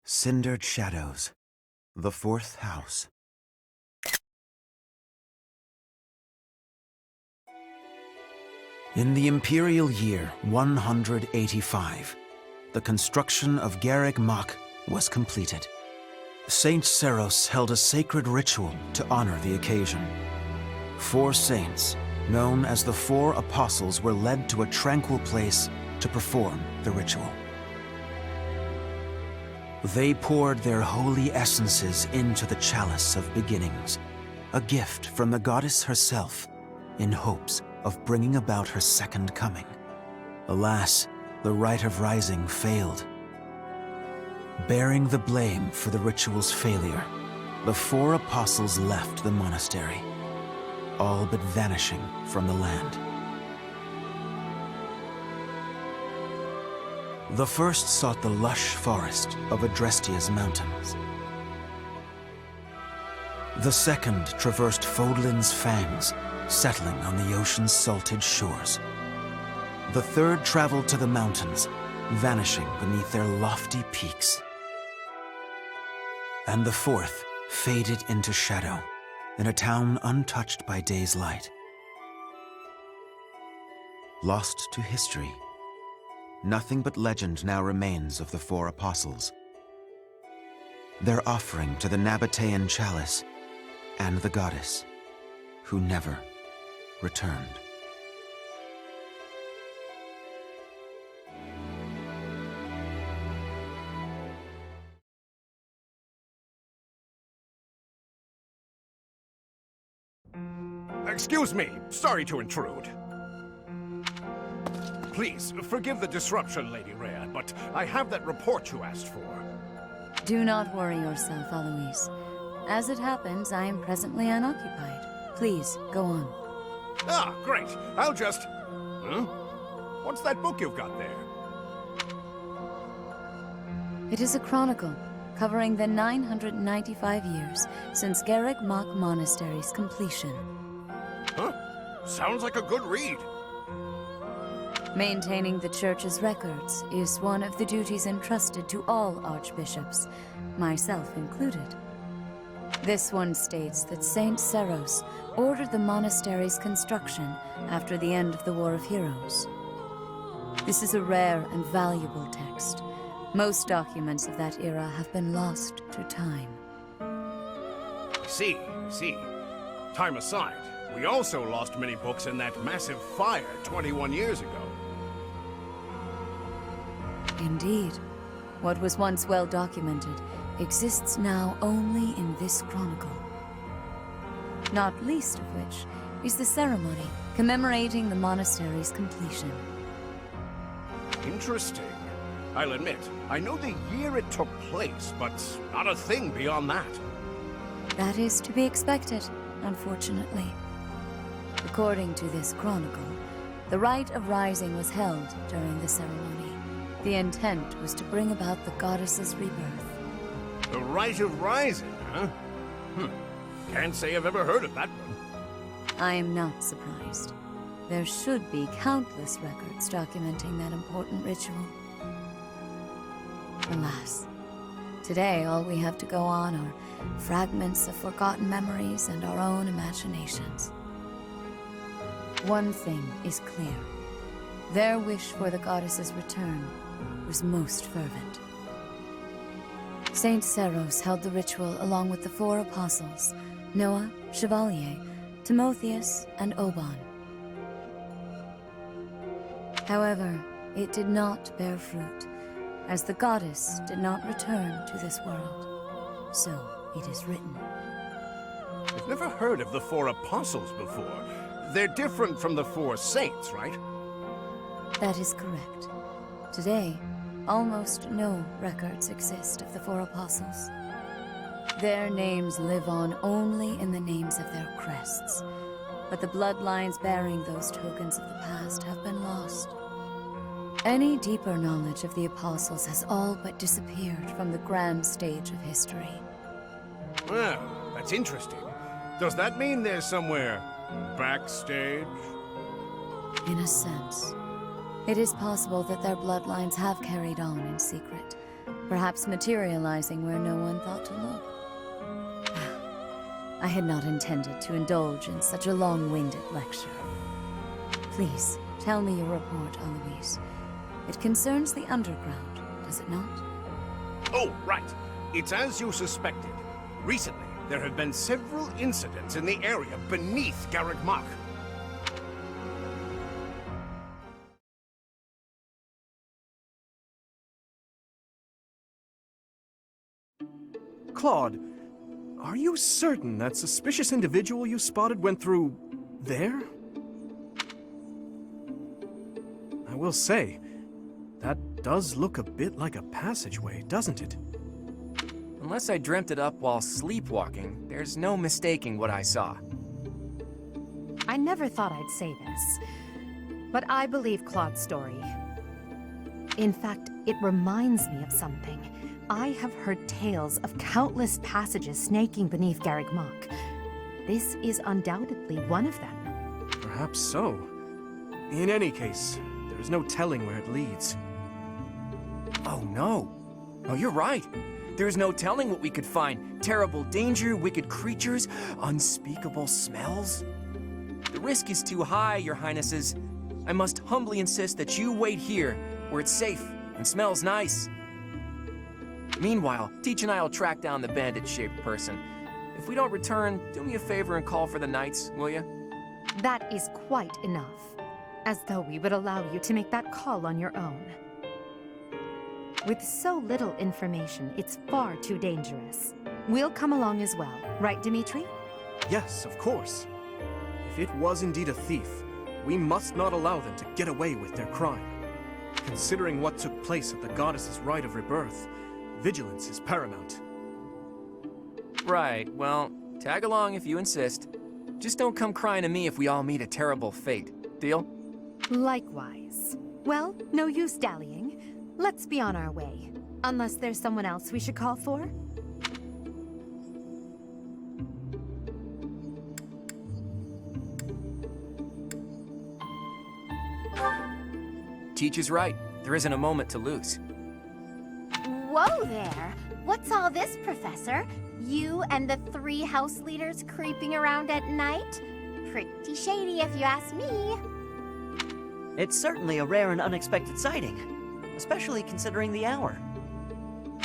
Cindered Shadows, the fourth house. In the imperial year 185, the construction of Garreg Mach was completed. Saint Seros held a sacred ritual to honor the occasion. 4 saints, known as the 4 Apostles, were led to a tranquil place to perform the ritual. They poured their holy essences into the Chalice of Beginnings, a gift from the goddess herself, in hopes of bringing about her second coming. Alas, the Rite of Rising failed. Bearing the blame for the ritual's failure, the 4 apostles left the monastery, all but vanishing from the land. The first sought the lush forest of Adrestia's mountains. The second traversed Fodlin's fangs, settling on the ocean's salted shores. The third traveled to the mountains, vanishing beneath their lofty peaks. And the fourth faded into shadow, in a town untouched by day's light. Lost to history, nothing but legend now remains of the 4 apostles. Their offering to the Nabatean Chalice and the goddess, who never returned. Excuse me, sorry to intrude. Please, forgive the disruption, Lady Rhea, but I have that report you asked for. Do not worry yourself, Alois. As it happens, I am presently unoccupied. Please, go on. Ah, great. I'll just... Huh? What's that book you've got there? It is a chronicle, covering the 995 years since Garreg Mach Monastery's completion. Huh? Sounds like a good read. Maintaining the Church's records is one of the duties entrusted to all archbishops, myself included. This one states that Saint Seros ordered the monastery's construction after the end of the War of Heroes. This is a rare and valuable text. Most documents of that era have been lost to time. I see. Time aside, we also lost many books in that massive fire 21 years ago. Indeed. What was once well documented exists now only in this chronicle. Not least of which is the ceremony commemorating the monastery's completion. Interesting. I'll admit, I know the year it took place, but not a thing beyond that. That is to be expected, unfortunately. According to this chronicle, the Rite of Rising was held during the ceremony. The intent was to bring about the goddess's rebirth. The Rite of Rising, huh? Can't say I've ever heard of that one. I am not surprised. There should be countless records documenting that important ritual. Alas, today all we have to go on are fragments of forgotten memories and our own imaginations. One thing is clear. Their wish for the goddess's return was most fervent. Saint Seros held the ritual along with the 4 apostles, Noah, Chevalier, Timotheus, and Oban. However, it did not bear fruit, as the goddess did not return to this world. So it is written. I've never heard of the 4 apostles before. They're different from the 4 saints, right? That is correct. Today, almost no records exist of the 4 apostles. Their names live on only in the names of their crests, but the bloodlines bearing those tokens of the past have been lost. Any deeper knowledge of the apostles has all but disappeared from the grand stage of history. Well, that's interesting. Does that mean there's somewhere backstage? In a sense. It is possible that their bloodlines have carried on in secret, perhaps materializing where no one thought to look. I had not intended to indulge in such a long-winded lecture. Please, tell me your report, Eloise. It concerns the underground, does it not? Oh, right. It's as you suspected. Recently, there have been several incidents in the area beneath Garrick Mach. Claude, are you certain that suspicious individual you spotted went through there? I will say, that does look a bit like a passageway, doesn't it? Unless I dreamt it up while sleepwalking, there's no mistaking what I saw. I never thought I'd say this, but I believe Claude's story. In fact, it reminds me of something. I have heard tales of countless passages snaking beneath Garrick Mach. This is undoubtedly one of them. Perhaps so. In any case, there's no telling where it leads. Oh no. Oh, you're right. There's no telling what we could find. Terrible danger, wicked creatures, unspeakable smells. The risk is too high, Your Highnesses. I must humbly insist that you wait here, where it's safe and smells nice. Meanwhile, Teach and I will track down the bandit-shaped person. If we don't return, do me a favor and call for the knights, will you? That is quite enough. As though we would allow you to make that call on your own. With so little information, it's far too dangerous. We'll come along as well, right, Dimitri? Yes, of course. If it was indeed a thief, we must not allow them to get away with their crime. Considering what took place at the goddess's Rite of Rebirth, vigilance is paramount. Right, well, tag along if you insist. Just don't come crying to me if we all meet a terrible fate. Deal? Likewise. Well, no use dallying. Let's be on our way. Unless there's someone else we should call for? Teach is right. There isn't a moment to lose. Whoa there! What's all this, Professor? You and the 3 house leaders creeping around at night? Pretty shady if you ask me. It's certainly a rare and unexpected sighting, especially considering the hour.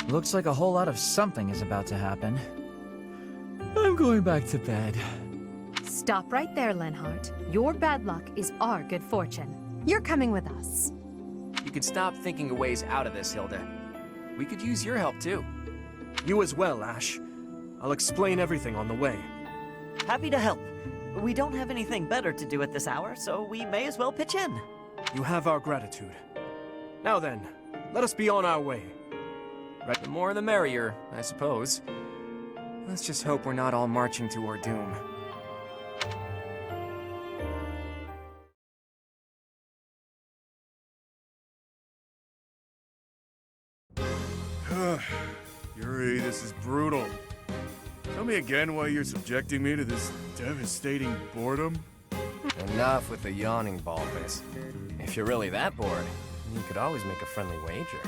Looks like a whole lot of something is about to happen. I'm going back to bed. Stop right there, Lenhart. Your bad luck is our good fortune. You're coming with us. You could stop thinking of ways out of this, Hilda. We could use your help, too. You as well, Ash. I'll explain everything on the way. Happy to help. We don't have anything better to do at this hour, so we may as well pitch in. You have our gratitude. Now then, let us be on our way. Right, the more the merrier, I suppose. Let's just hope we're not all marching to our doom. Yuri, this is brutal. Tell me again why you're subjecting me to this devastating boredom? Enough with the yawning, Balbus. If you're really that bored, you could always make a friendly wager.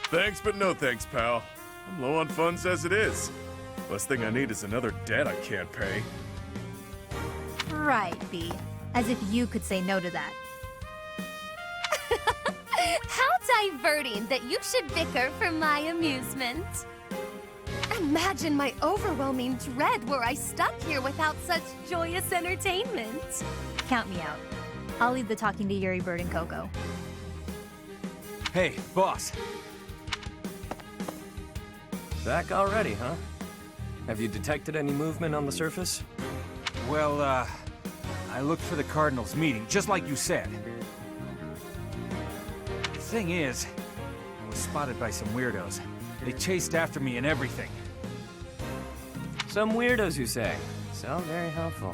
Thanks, but no thanks, pal. I'm low on funds as it is. Last thing I need is another debt I can't pay. Right, B. As if you could say no to that. How diverting that you should bicker for my amusement. Imagine my overwhelming dread were I stuck here without such joyous entertainment. Count me out. I'll leave the talking to Yuri, Bird, and Coco. Hey, boss. Back already, huh? Have you detected any movement on the surface? Well, I looked for the Cardinals meeting, just like you said. The thing is, I was spotted by some weirdos. They chased after me and everything. Some weirdos, you say? So very helpful.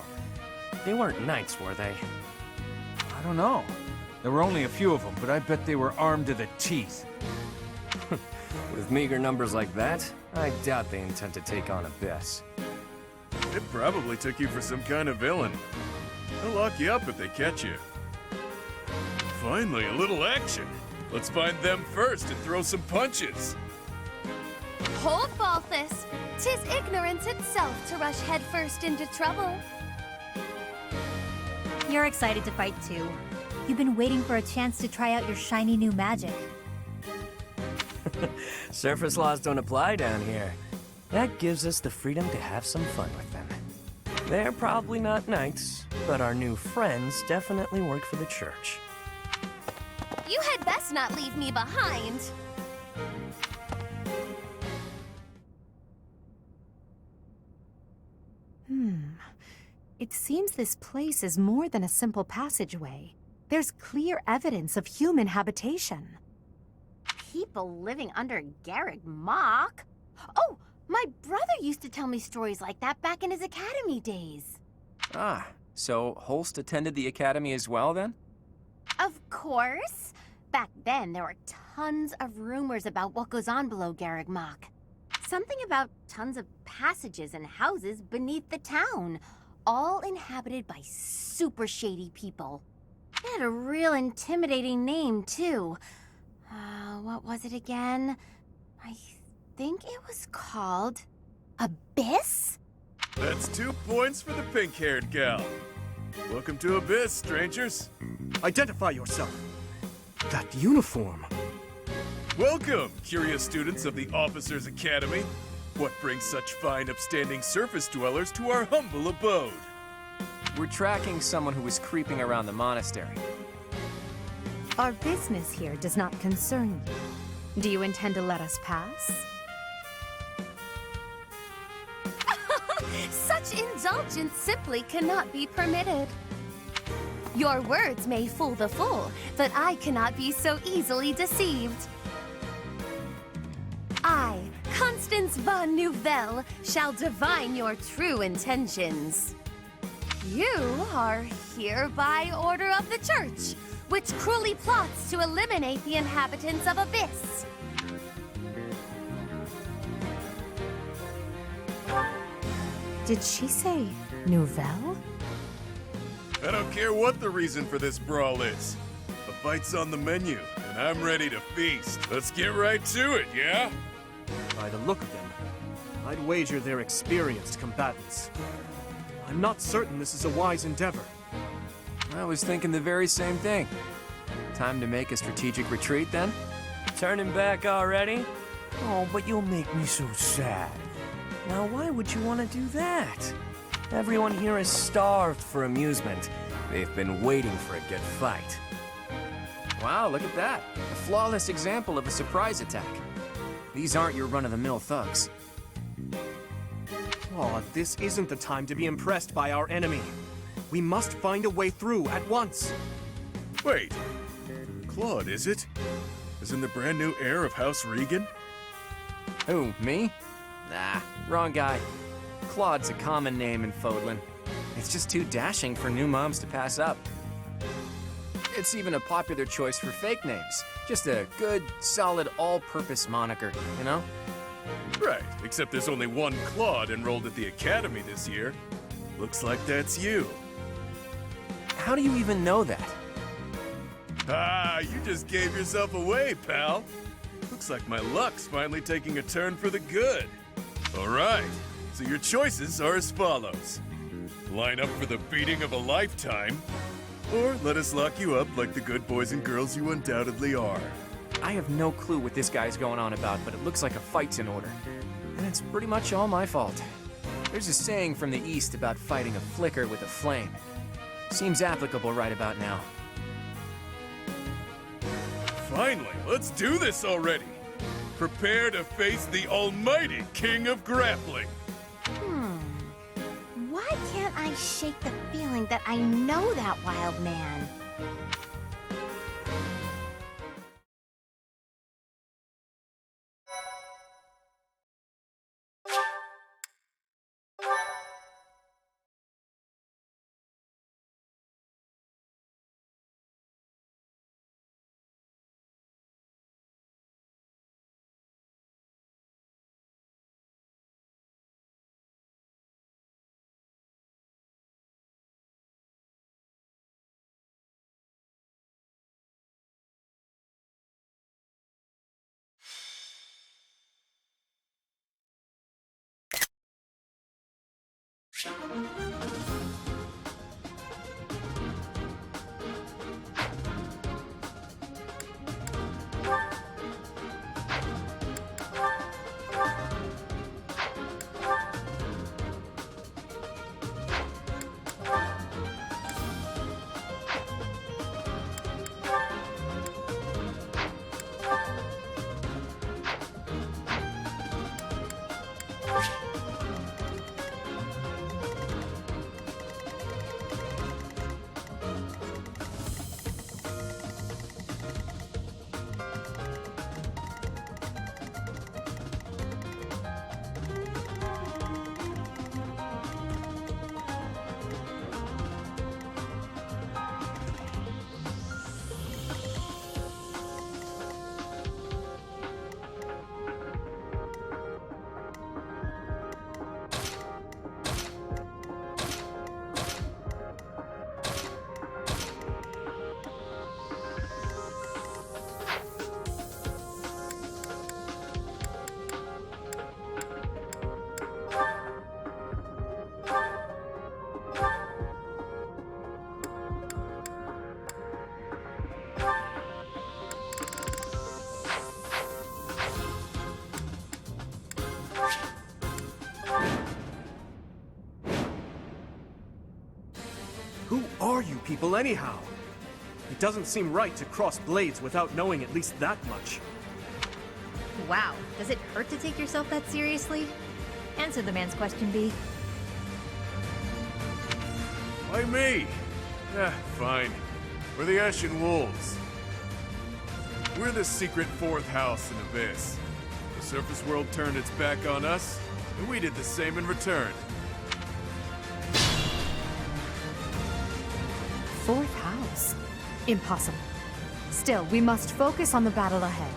They weren't knights, were they? I don't know. There were only a few of them, but I bet they were armed to the teeth. With meager numbers like that, I doubt they intend to take on Abyss. It probably took you for some kind of villain. They'll lock you up if they catch you. Finally, a little action. Let's find them first and throw some punches. Hold, Balthus. 'Tis ignorance itself to rush headfirst into trouble. You're excited to fight too. You've been waiting for a chance to try out your shiny new magic. Surface laws don't apply down here. That gives us the freedom to have some fun with them. They're probably not knights, but our new friends definitely work for the church. You had best not leave me behind. It seems this place is more than a simple passageway. There's clear evidence of human habitation. People living under Garrick Mach? Oh, my brother used to tell me stories like that back in his academy days. Ah, so Holst attended the academy as well, then? Of course. Back then, there were tons of rumors about what goes on below Garrick Mach. Something about tons of passages and houses beneath the town, all inhabited by super shady people. It had a real intimidating name, too. What was it again? I think it was called Abyss? That's 2 points for the pink-haired gal. Welcome to Abyss, strangers. Identify yourself. That uniform. Welcome, curious students of the Officers Academy. What brings such fine, upstanding surface dwellers to our humble abode? We're tracking someone who was creeping around the monastery. Our business here does not concern you. Do you intend to let us pass? Such indulgence simply cannot be permitted. Your words may fool the fool, but I cannot be so easily deceived. I, Constance von Nouvelle, shall divine your true intentions. You are here by order of the Church, which cruelly plots to eliminate the inhabitants of Abyss. Did she say Nouvelle? I don't care what the reason for this brawl is. A fight's on the menu, and I'm ready to feast. Let's get right to it, yeah? By the look of them, I'd wager they're experienced combatants. I'm not certain this is a wise endeavor. I was thinking the very same thing. Time to make a strategic retreat, then? Turning back already? Oh, but you'll make me so sad. Now, why would you want to do that? Everyone here is starved for amusement. They've been waiting for a good fight. Wow, look at that. A flawless example of a surprise attack. These aren't your run-of-the-mill thugs. Oh, this isn't the time to be impressed by our enemy. We must find a way through at once. Wait. Claude, is it? As in the brand new heir of House Regan? Who, me? Nah, wrong guy. Claude's a common name in Fodlan. It's just too dashing for new moms to pass up. It's even a popular choice for fake names. Just a good, solid, all-purpose moniker, you know? Right, except there's only one Claude enrolled at the academy this year. Looks like that's you. How do you even know that? Ah, you just gave yourself away, pal. Looks like my luck's finally taking a turn for the good. All right, so your choices are as follows. Line up for the beating of a lifetime, or let us lock you up like the good boys and girls you undoubtedly are. I have no clue what this guy's going on about, but it looks like a fight's in order. And it's pretty much all my fault. There's a saying from the East about fighting a flicker with a flame. Seems applicable right about now. Finally, let's do this already. Prepare to face the almighty King of Grappling. Why can't I shake the feeling that I know that wild man? Who are you people anyhow? It doesn't seem right to cross blades without knowing at least that much. Wow, does it hurt to take yourself that seriously? Answer the man's question, B. Why me? Fine. We're the Ashen Wolves. We're the secret fourth house in Abyss. The surface world turned its back on us, and we did the same in return. Fourth house? Impossible. Still, we must focus on the battle ahead.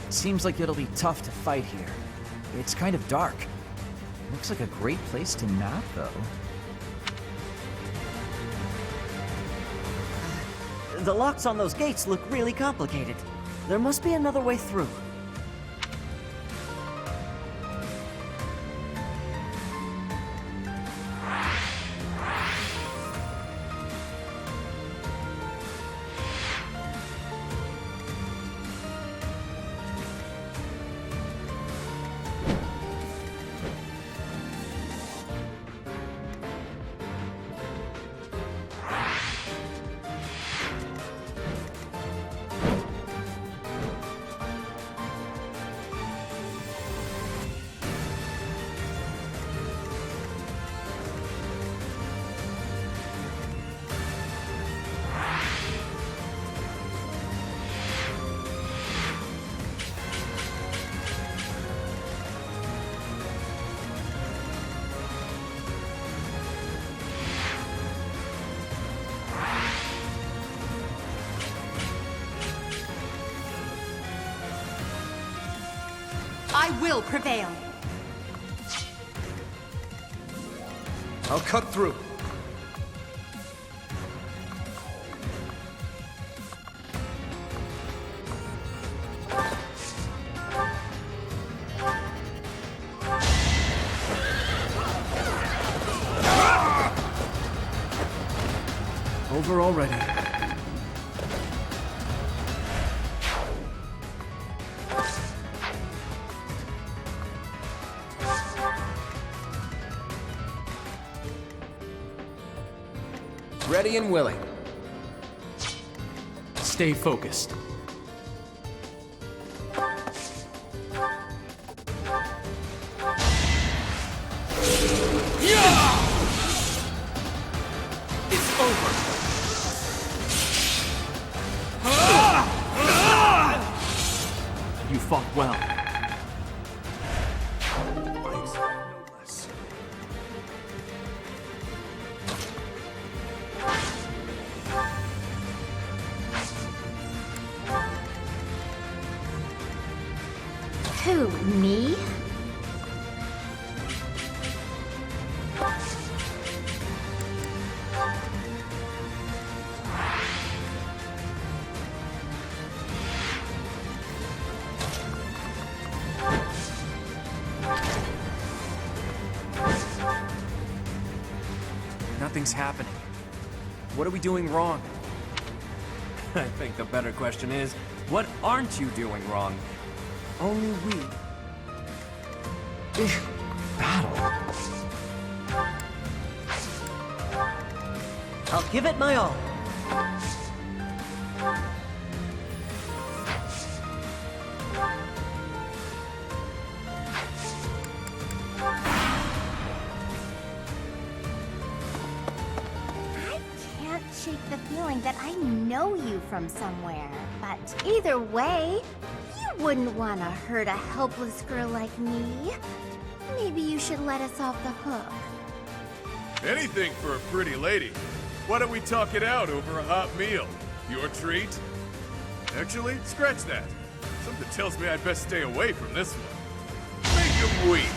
Seems like it'll be tough to fight here. It's kind of dark. Looks like a great place to nap, though. The locks on those gates look really complicated. There must be another way through. I will prevail. I'll cut through. Over already. Ready and willing. Stay focused. It's over. You fought well. Who, me? nothing's happening. What are we doing wrong? I think the better question is, what aren't you doing wrong? Only we. Big battle. I'll give it my all. Can't shake the feeling that I know you from somewhere. But either way, you wouldn't want to hurt a helpless girl like me. Maybe you should let us off the hook. Anything for a pretty lady. Why don't we talk it out over a hot meal? Your treat? Actually, scratch that. Something tells me I'd best stay away from this one. Make him weep.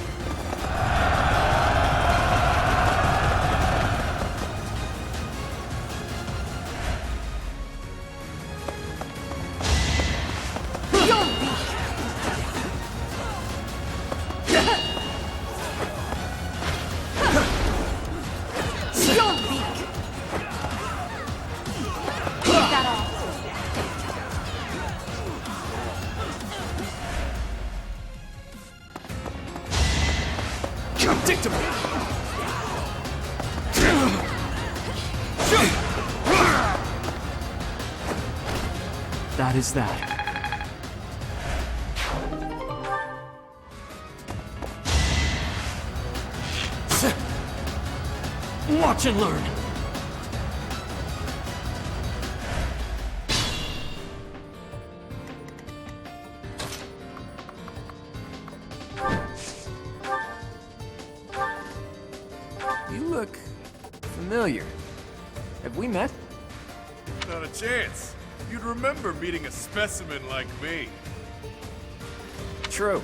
That is that. Watch and learn. You look familiar. Have we met? Not a chance. You'd remember meeting a specimen like me. True.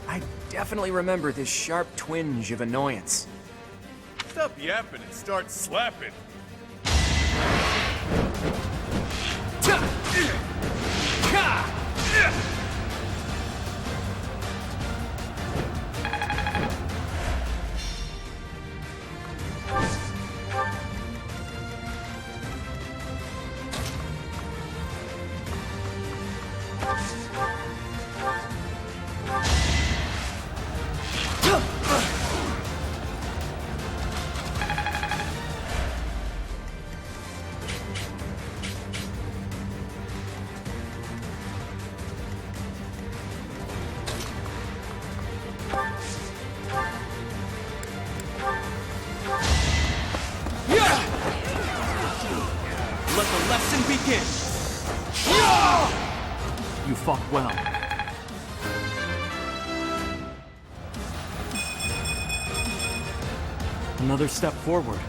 I definitely remember this sharp twinge of annoyance. Stop yapping and start slapping. Let the lesson begin! You fought well. Another step forward.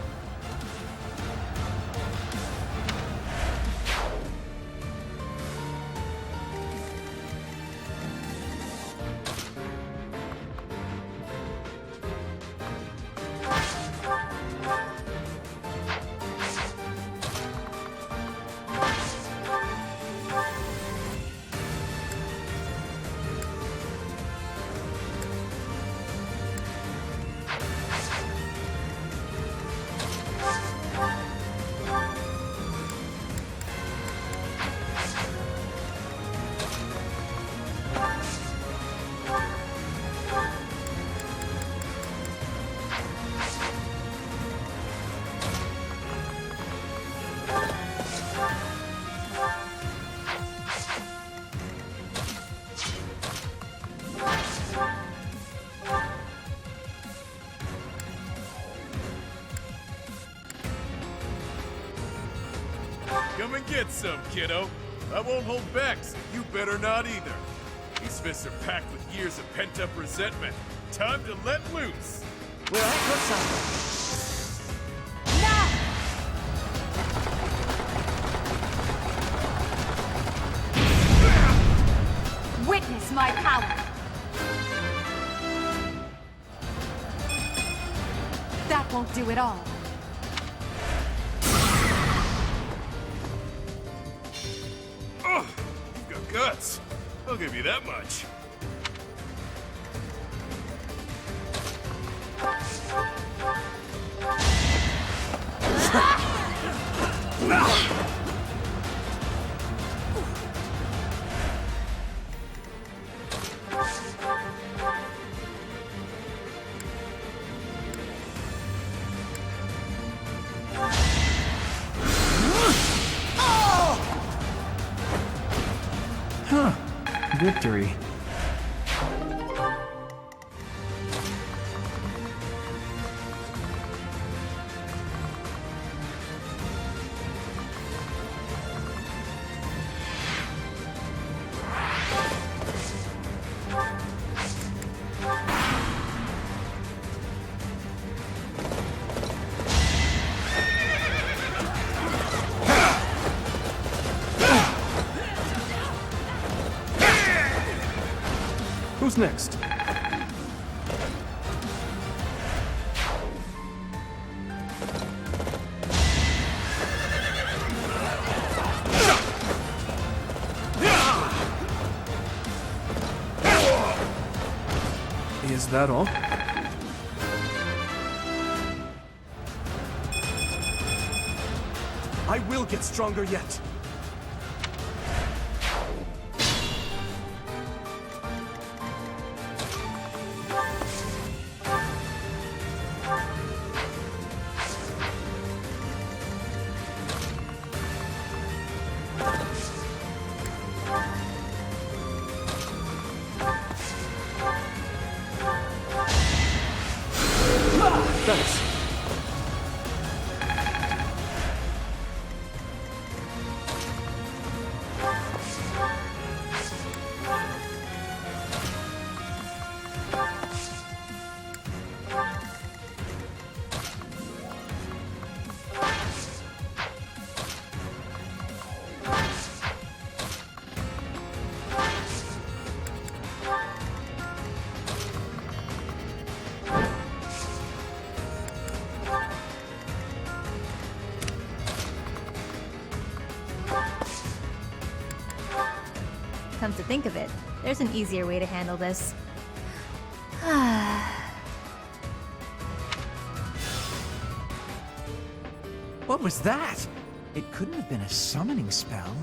Come and get some, kiddo. I won't hold back, so you better not either. These fists are packed with years of pent-up resentment. Time to let loose. We're at your side. Witness my power! That won't do it all. Oh, you've got guts. I'll give you that much. victory. Who's next? Is that all? I will get stronger yet. Thanks. Come to think of it, there's an easier way to handle this. What was that? It couldn't have been a summoning spell.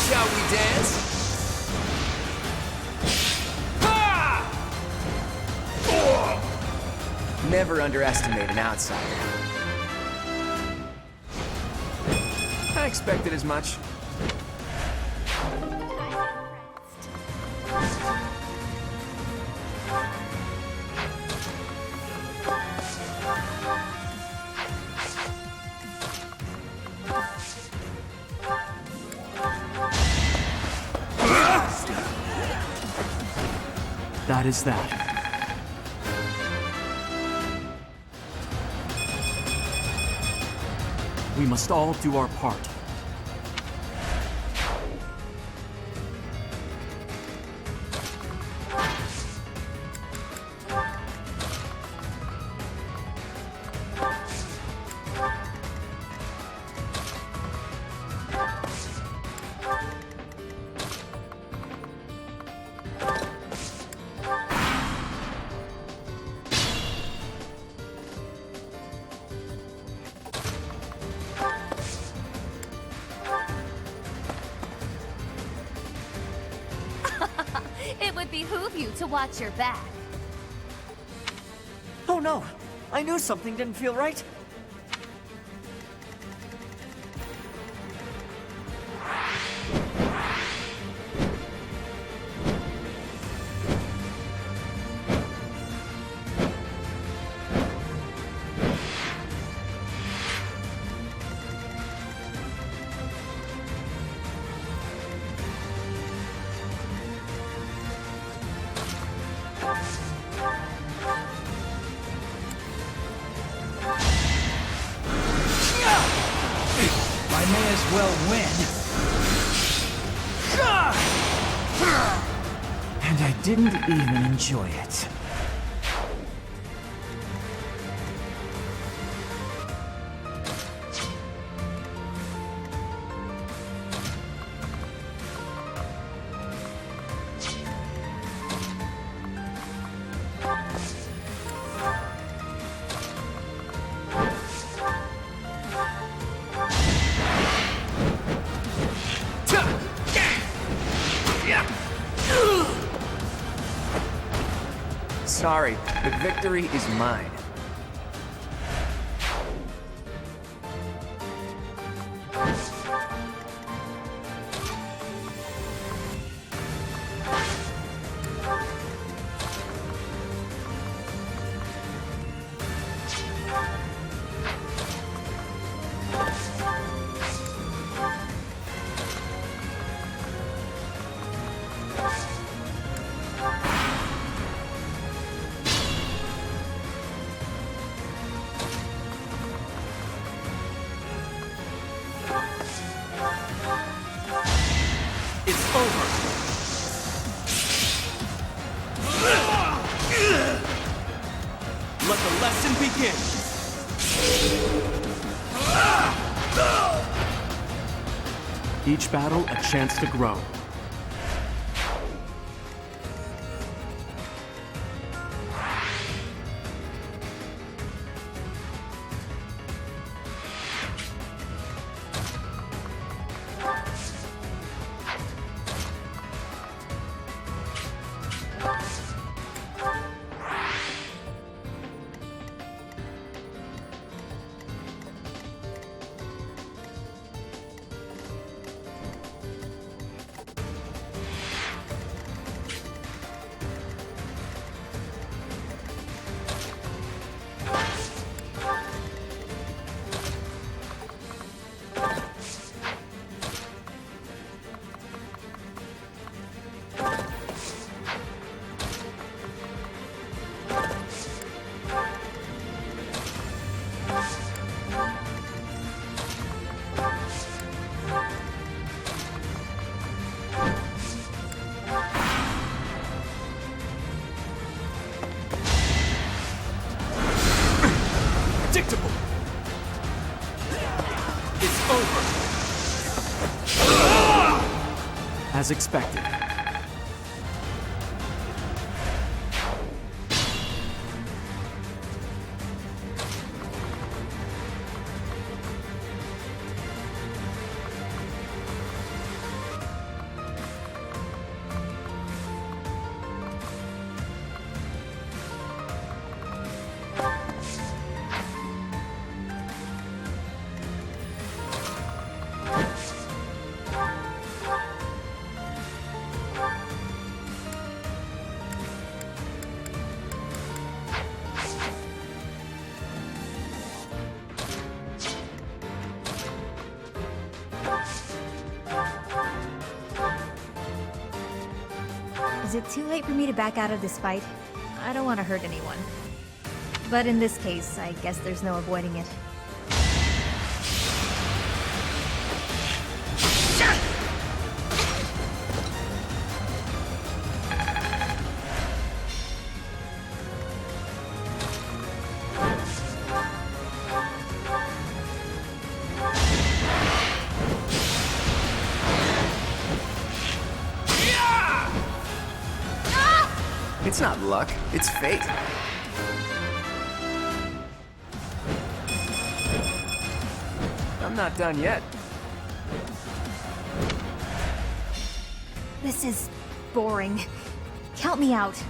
Shall we dance? Never underestimate an outsider. I expected as much. That is that. We must all do our part. It would behoove you to watch your back. Oh no! I knew something didn't feel right. I may as well win. And I didn't even enjoy it. Sorry, the victory is mine. It's over. Let the lesson begin. Each battle a chance to grow. Predictable. It's over. As expected. Is it too late for me to back out of this fight? I don't want to hurt anyone. But in this case, I guess there's no avoiding it. It's not luck, it's fate. I'm not done yet. This is boring. Count me out.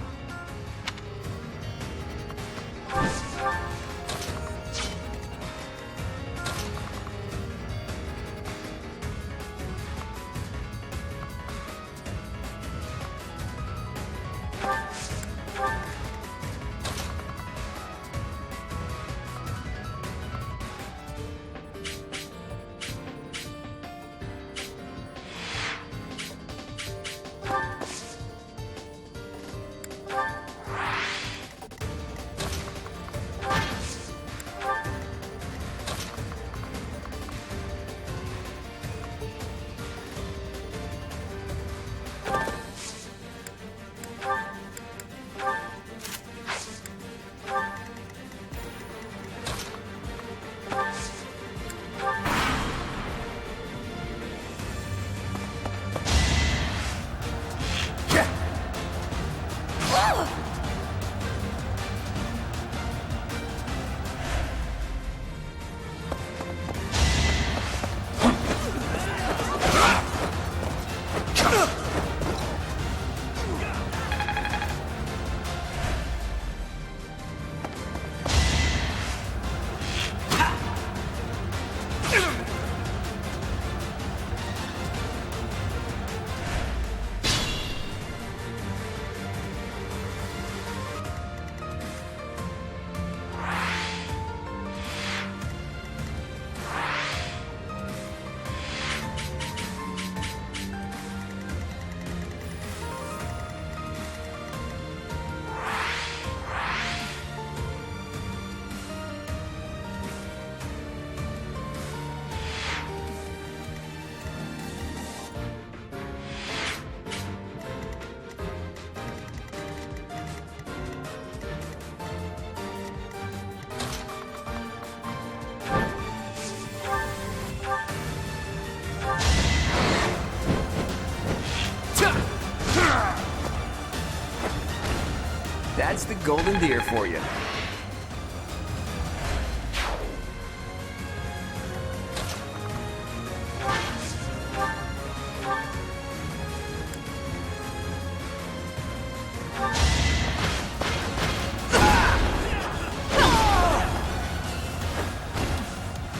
That's the golden deer for you.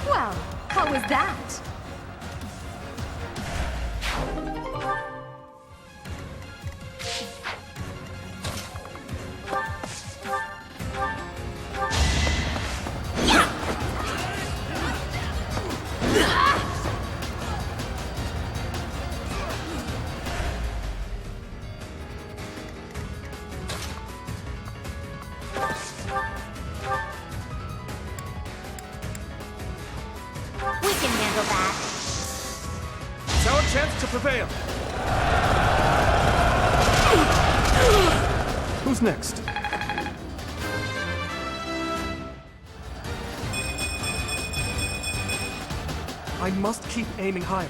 Well, how was that? We can handle that. It's our chance to prevail. Who's next? I must keep aiming higher.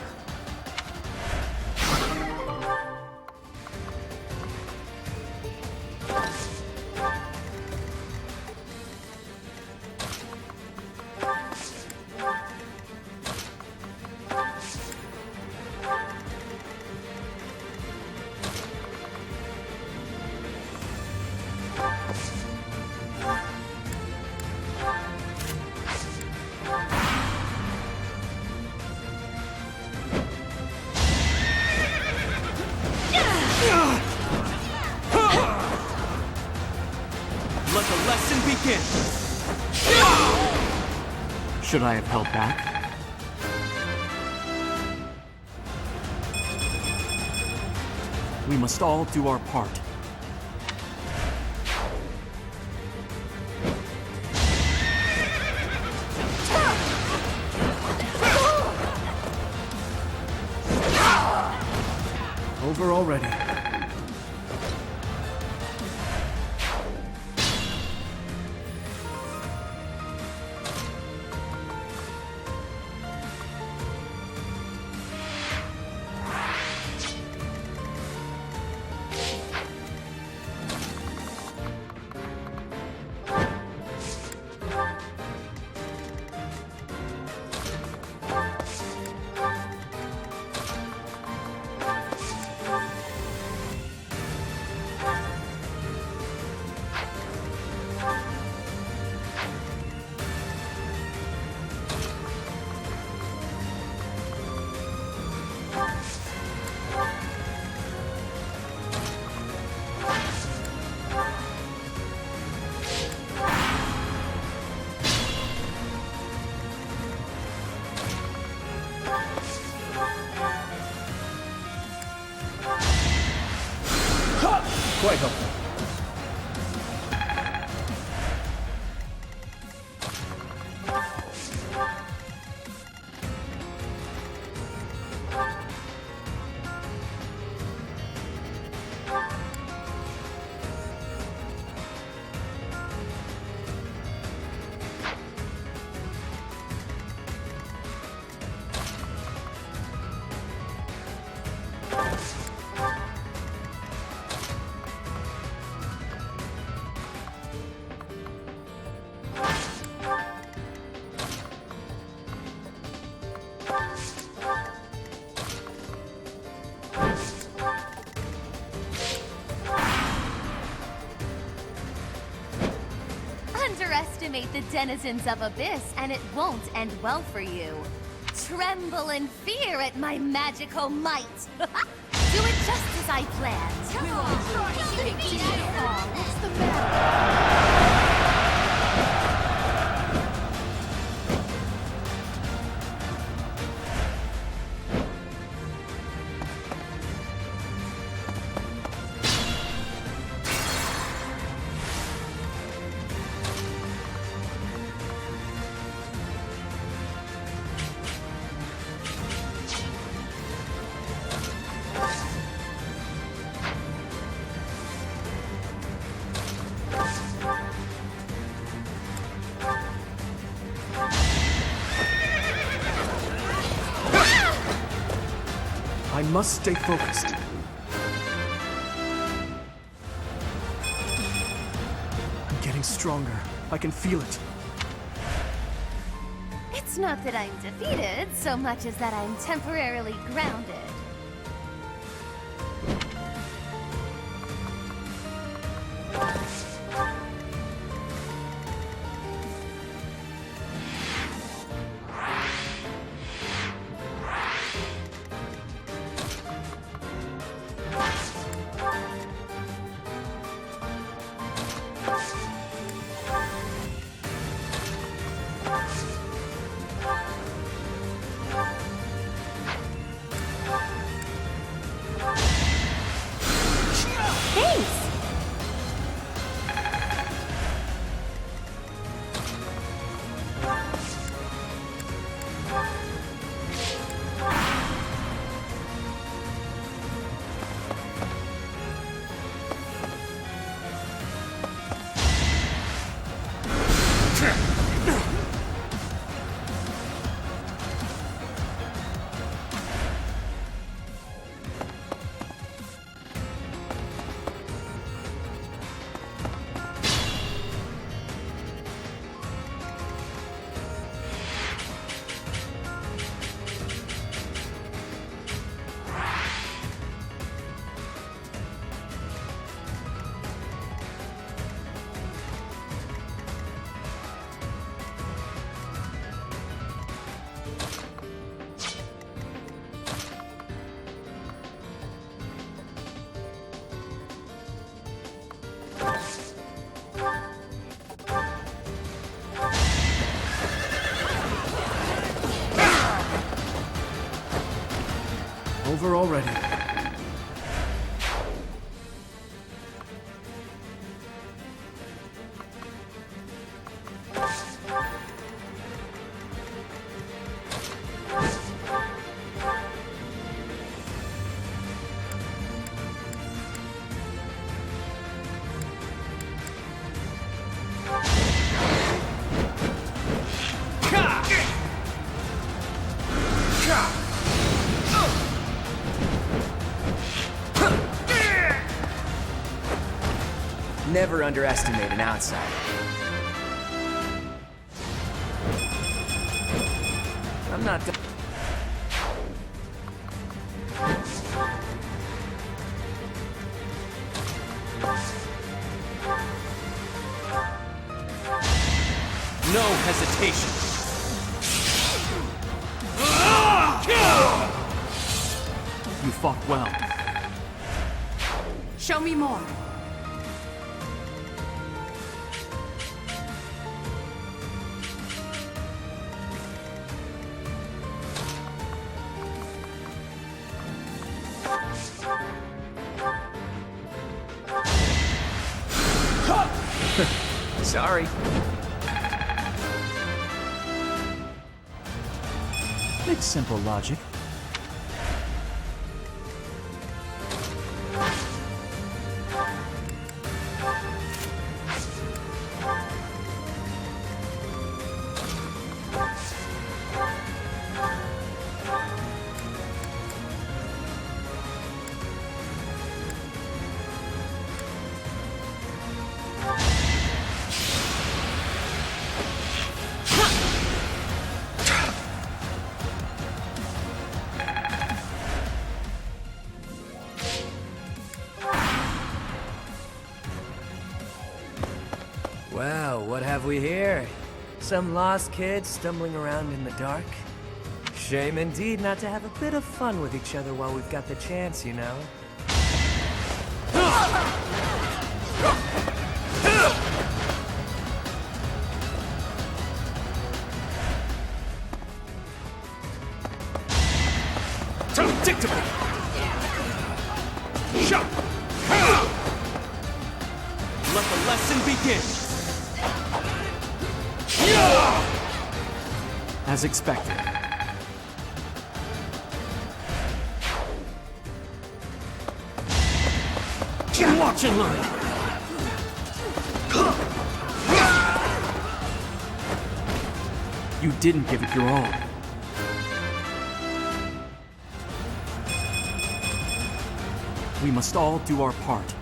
Let the lesson begin! Should I have held back? We must all do our part. Over already. Quite helpful. Underestimate the denizens of Abyss, and it won't end well for you. Tremble in fear at my magical might. Do it just as I planned. Come on, what's the matter? I must stay focused. I'm getting stronger. I can feel it. It's not that I'm defeated, so much as that I'm temporarily grounded. Over already. Never underestimate an outsider. I'm not done. No hesitation. You fought well. Show me more. Sorry. It's simple logic. Well, what have we here? Some lost kids stumbling around in the dark? Shame indeed not to have a bit of fun with each other while we've got the chance, you know? Predictable! Shut! Let the lesson begin! As expected. Watch and learn! You didn't give it your all. We must all do our part.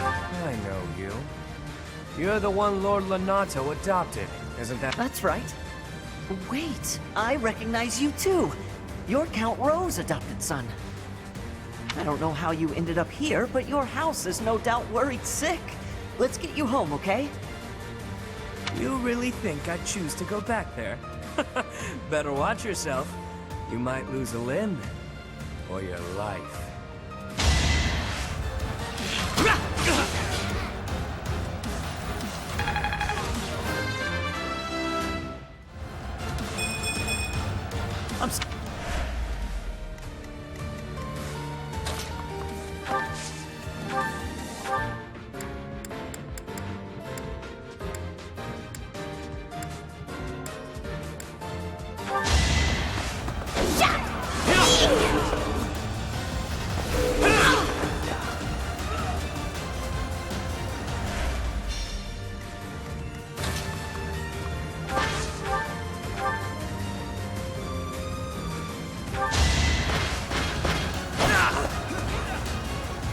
I know you. You're the one Lord Lonato adopted, isn't that? That's right. Wait, I recognize you too. You're Count Rowe's adopted son. I don't know how you ended up here, but your house is no doubt worried sick. Let's get you home, okay? You really think I'd choose to go back there? Better watch yourself. You might lose a limb. Or your life.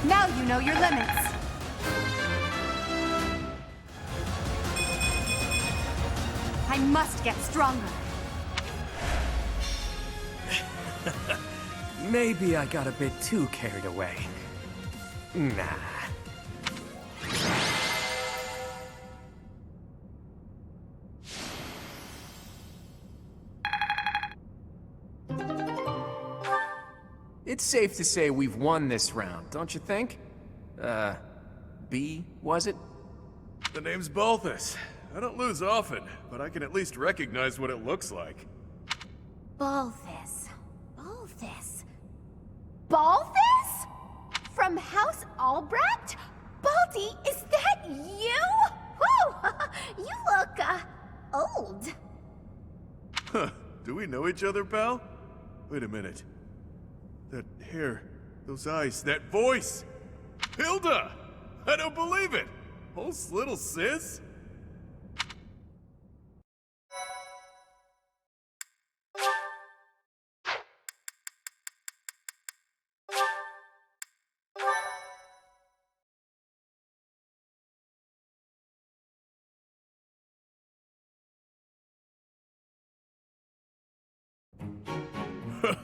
Now you know your limits. I must get stronger. Maybe I got a bit too carried away. Nah. It's safe to say we've won this round, don't you think? B, was it? The name's Balthus. I don't lose often, but I can at least recognize what it looks like. Balthus. Balthus. Balthus? From House Albrecht? Baldy, is that you? Whew! You look, old. Huh. Do we know each other, pal? Wait a minute. That hair, those eyes, that voice! Hilda! I don't believe it! Holst's little sis?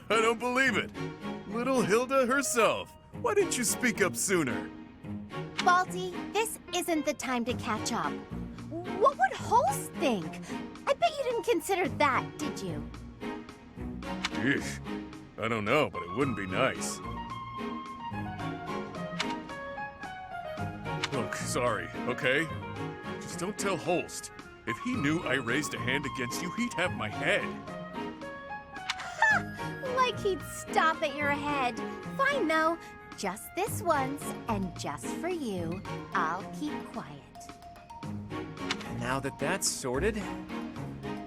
I don't believe it! Little Hilda herself! Why didn't you speak up sooner? Balti, this isn't the time to catch up. What would Holst think? I bet you didn't consider that, did you? Eesh. I don't know, but it wouldn't be nice. Look, sorry, okay? Just don't tell Holst. If he knew I raised a hand against you, he'd have my head. Like he'd stop at your head. Fine, though. Just this once, and just for you, I'll keep quiet. Now that that's sorted,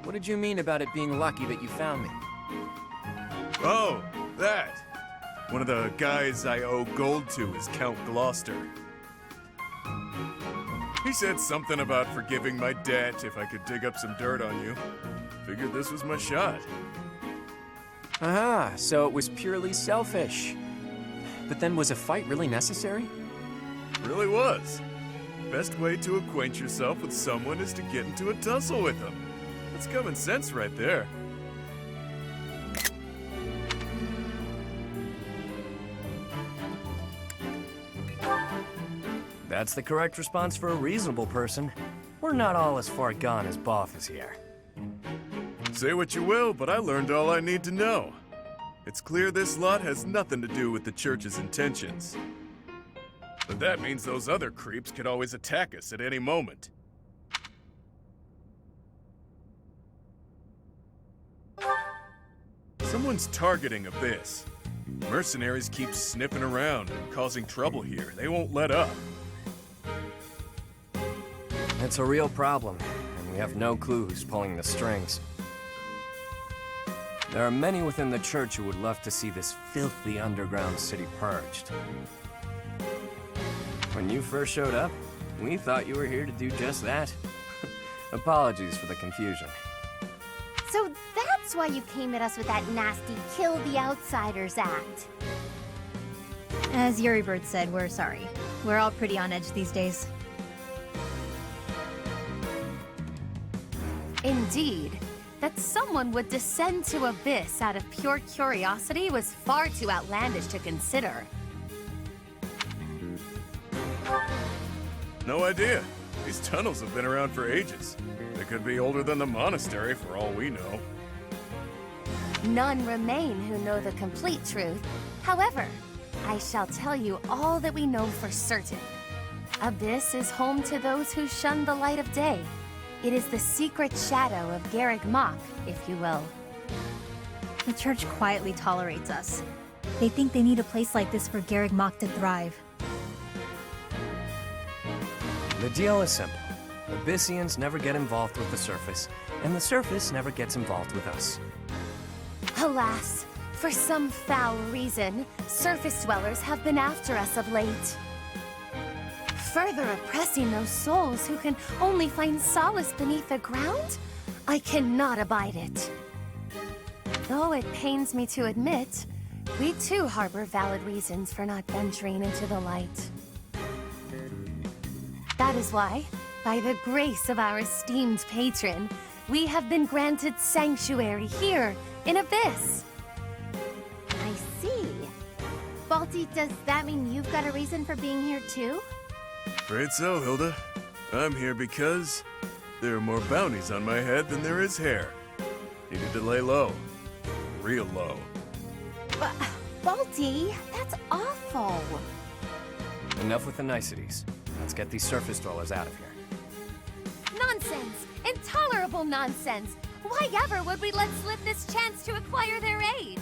what did you mean about it being lucky that you found me? Oh, that. One of the guys I owe gold to is Count Gloucester. He said something about forgiving my debt if I could dig up some dirt on you. Figured this was my shot. Aha, so it was purely selfish. But then was a fight really necessary? Really was. Best way to acquaint yourself with someone is to get into a tussle with them. That's common sense right there. That's the correct response for a reasonable person. We're not all as far gone as Boff is here. Say what you will, but I learned all I need to know. It's clear this lot has nothing to do with the church's intentions. But that means those other creeps could always attack us at any moment. Someone's targeting Abyss. Mercenaries keep sniffing around and causing trouble here. They won't let up. It's a real problem, and we have no clue who's pulling the strings. There are many within the church who would love to see this filthy underground city purged. When you first showed up, we thought you were here to do just that. Apologies for the confusion. So that's why you came at us with that nasty Kill the Outsiders act. As Yuribird said, we're sorry. We're all pretty on edge these days. Indeed. That someone would descend to Abyss out of pure curiosity was far too outlandish to consider. No idea. These tunnels have been around for ages. They could be older than the monastery for all we know. None remain who know the complete truth. However, I shall tell you all that we know for certain. Abyss is home to those who shun the light of day. It is the secret shadow of Garrick Mach, if you will. The church quietly tolerates us. They think they need a place like this for Garrick Mach to thrive. The deal is simple. Abyssians never get involved with the surface, and the surface never gets involved with us. Alas, for some foul reason, surface dwellers have been after us of late. Further oppressing those souls who can only find solace beneath the ground? I cannot abide it. Though it pains me to admit, we too harbor valid reasons for not venturing into the light. That is why, by the grace of our esteemed patron, we have been granted sanctuary here in Abyss. I see. Balti, does that mean you've got a reason for being here too? Afraid so, Hilda. I'm here because there are more bounties on my head than there is hair. Needed to lay low. Real low. But, Balti, that's awful. Enough with the niceties. Let's get these surface dwellers out of here. Nonsense! Intolerable nonsense! Why ever would we let slip this chance to acquire their aid?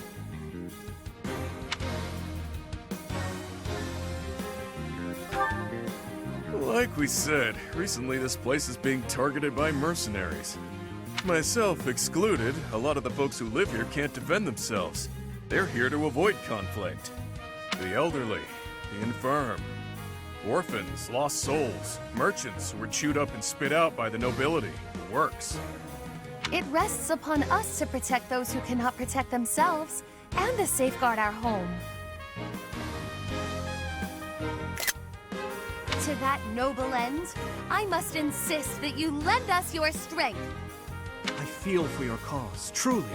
Like we said, recently this place is being targeted by mercenaries. Myself excluded, a lot of the folks who live here can't defend themselves. They're here to avoid conflict. The elderly, the infirm, Orphans, lost souls, merchants who were chewed up and spit out by the nobility. The works. It rests upon us to protect those who cannot protect themselves, and to safeguard our home. To that noble end, I must insist that you lend us your strength. I feel for your cause, truly.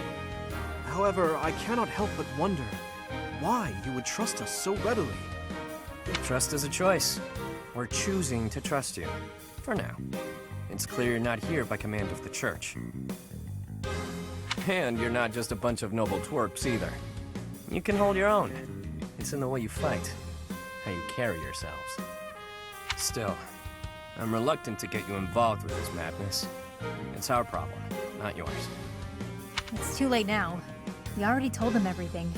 However, I cannot help but wonder why you would trust us so readily. Trust is a choice. We're choosing to trust you. For now. It's clear you're not here by command of the church. And you're not just a bunch of noble twerps either. You can hold your own. It's in the way you fight, how you carry yourselves. Still, I'm reluctant to get you involved with this madness. It's our problem, not yours. It's too late now. We already told them everything.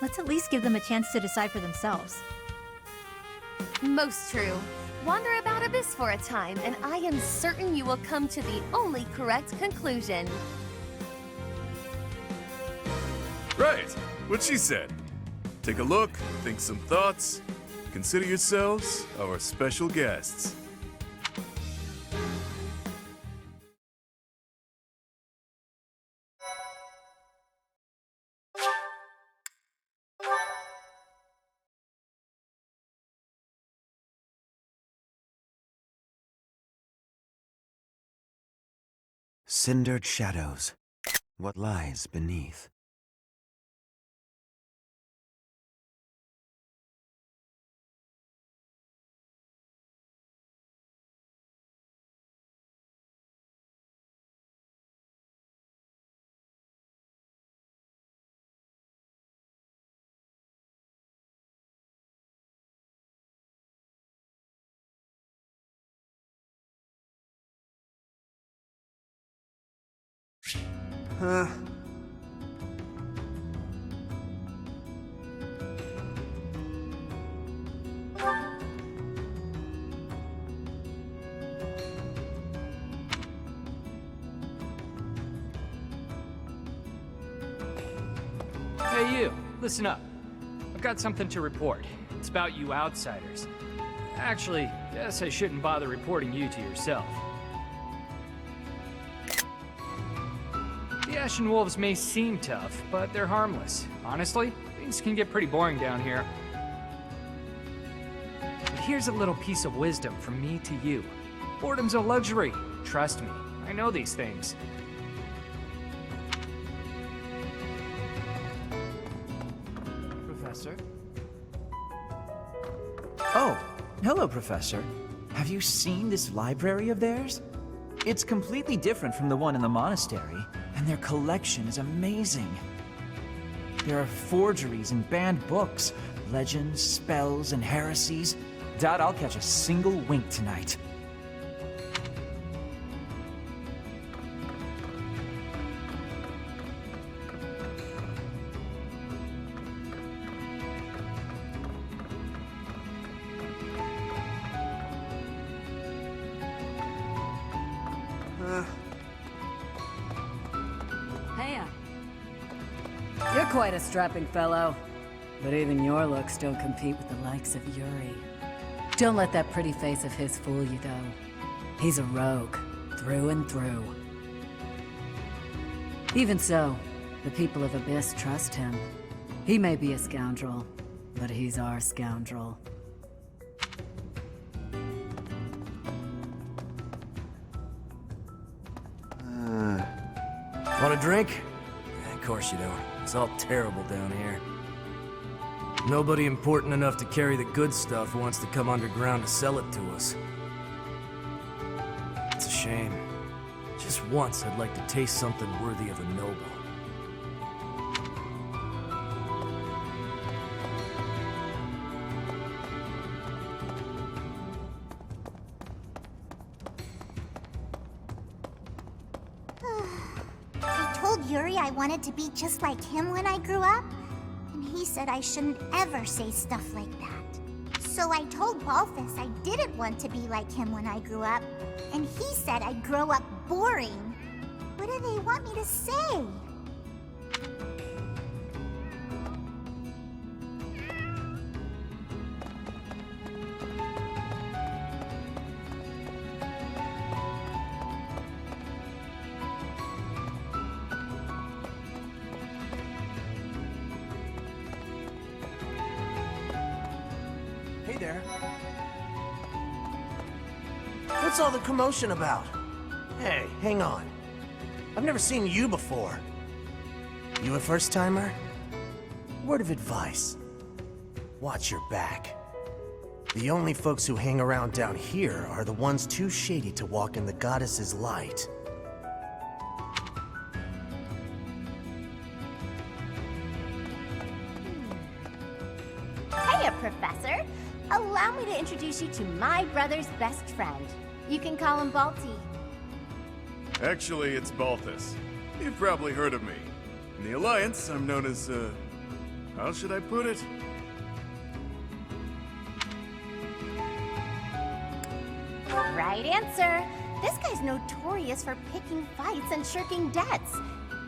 Let's at least give them a chance to decide for themselves. Most true. Wander about Abyss for a time, and I am certain you will come to the only correct conclusion. Right, what she said. Take a look, think some thoughts. Consider yourselves our special guests. Cindered shadows. What lies beneath? Hey you, listen up. I've got something to report. It's about you outsiders. Actually, guess I shouldn't bother reporting you to yourself. The Ashen Wolves may seem tough, but they're harmless. Honestly, things can get pretty boring down here. But here's a little piece of wisdom from me to you. Boredom's a luxury. Trust me, I know these things. Professor? Oh, hello, Professor. Have you seen this library of theirs? It's completely different from the one in the monastery, and their collection is amazing. There are forgeries and banned books, legends, spells, and heresies. Doubt I'll catch a single wink tonight. You're quite a strapping fellow. But even your looks don't compete with the likes of Yuri. Don't let that pretty face of his fool you, though. He's a rogue, through and through. Even so, the people of Abyss trust him. He may be a scoundrel, but he's our scoundrel. Want a drink? Of course you don't. It's all terrible down here. Nobody important enough to carry the good stuff wants to come underground to sell it to us. It's a shame. Just once I'd like to taste something worthy of a noble. I wanted to be just like him when I grew up, and he said I shouldn't ever say stuff like that. So I told Balthus I didn't want to be like him when I grew up, and he said I'd grow up boring. What do they want me to say? Hey there. What's all the commotion about? Hey, hang on. I've never seen you before. You a first-timer? Word of advice. Watch your back. The only folks who hang around down here are the ones too shady to walk in the goddess's light. Hiya, Professor. Allow me to introduce you to my brother's best friend. You can call him Balti. Actually, it's Balthus. You've probably heard of me. In the Alliance, I'm known as, how should I put it? Right answer. This guy's notorious for picking fights and shirking debts.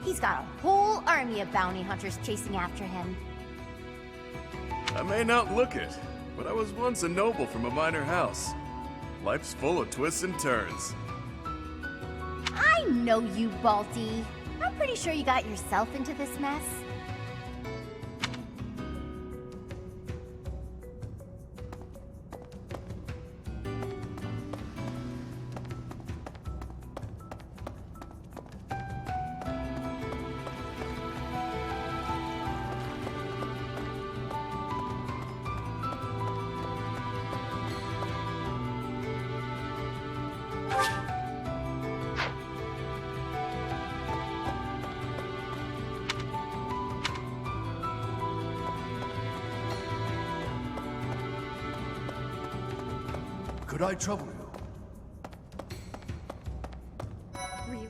He's got a whole army of bounty hunters chasing after him. I may not look it, but I was once a noble from a minor house. Life's full of twists and turns. I know you, Balti. I'm pretty sure you got yourself into this mess. Could I trouble you? Really?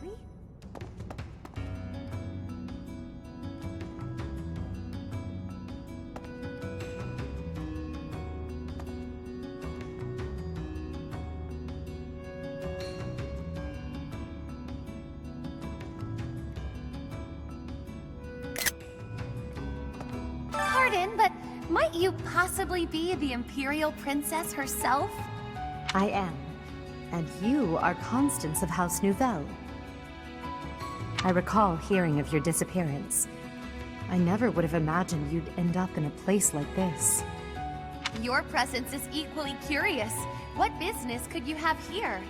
Pardon, but might you possibly be the Imperial Princess herself? I am. And you are Constance of House Nouvelle. I recall hearing of your disappearance. I never would have imagined you'd end up in a place like this. Your presence is equally curious. What business could you have here?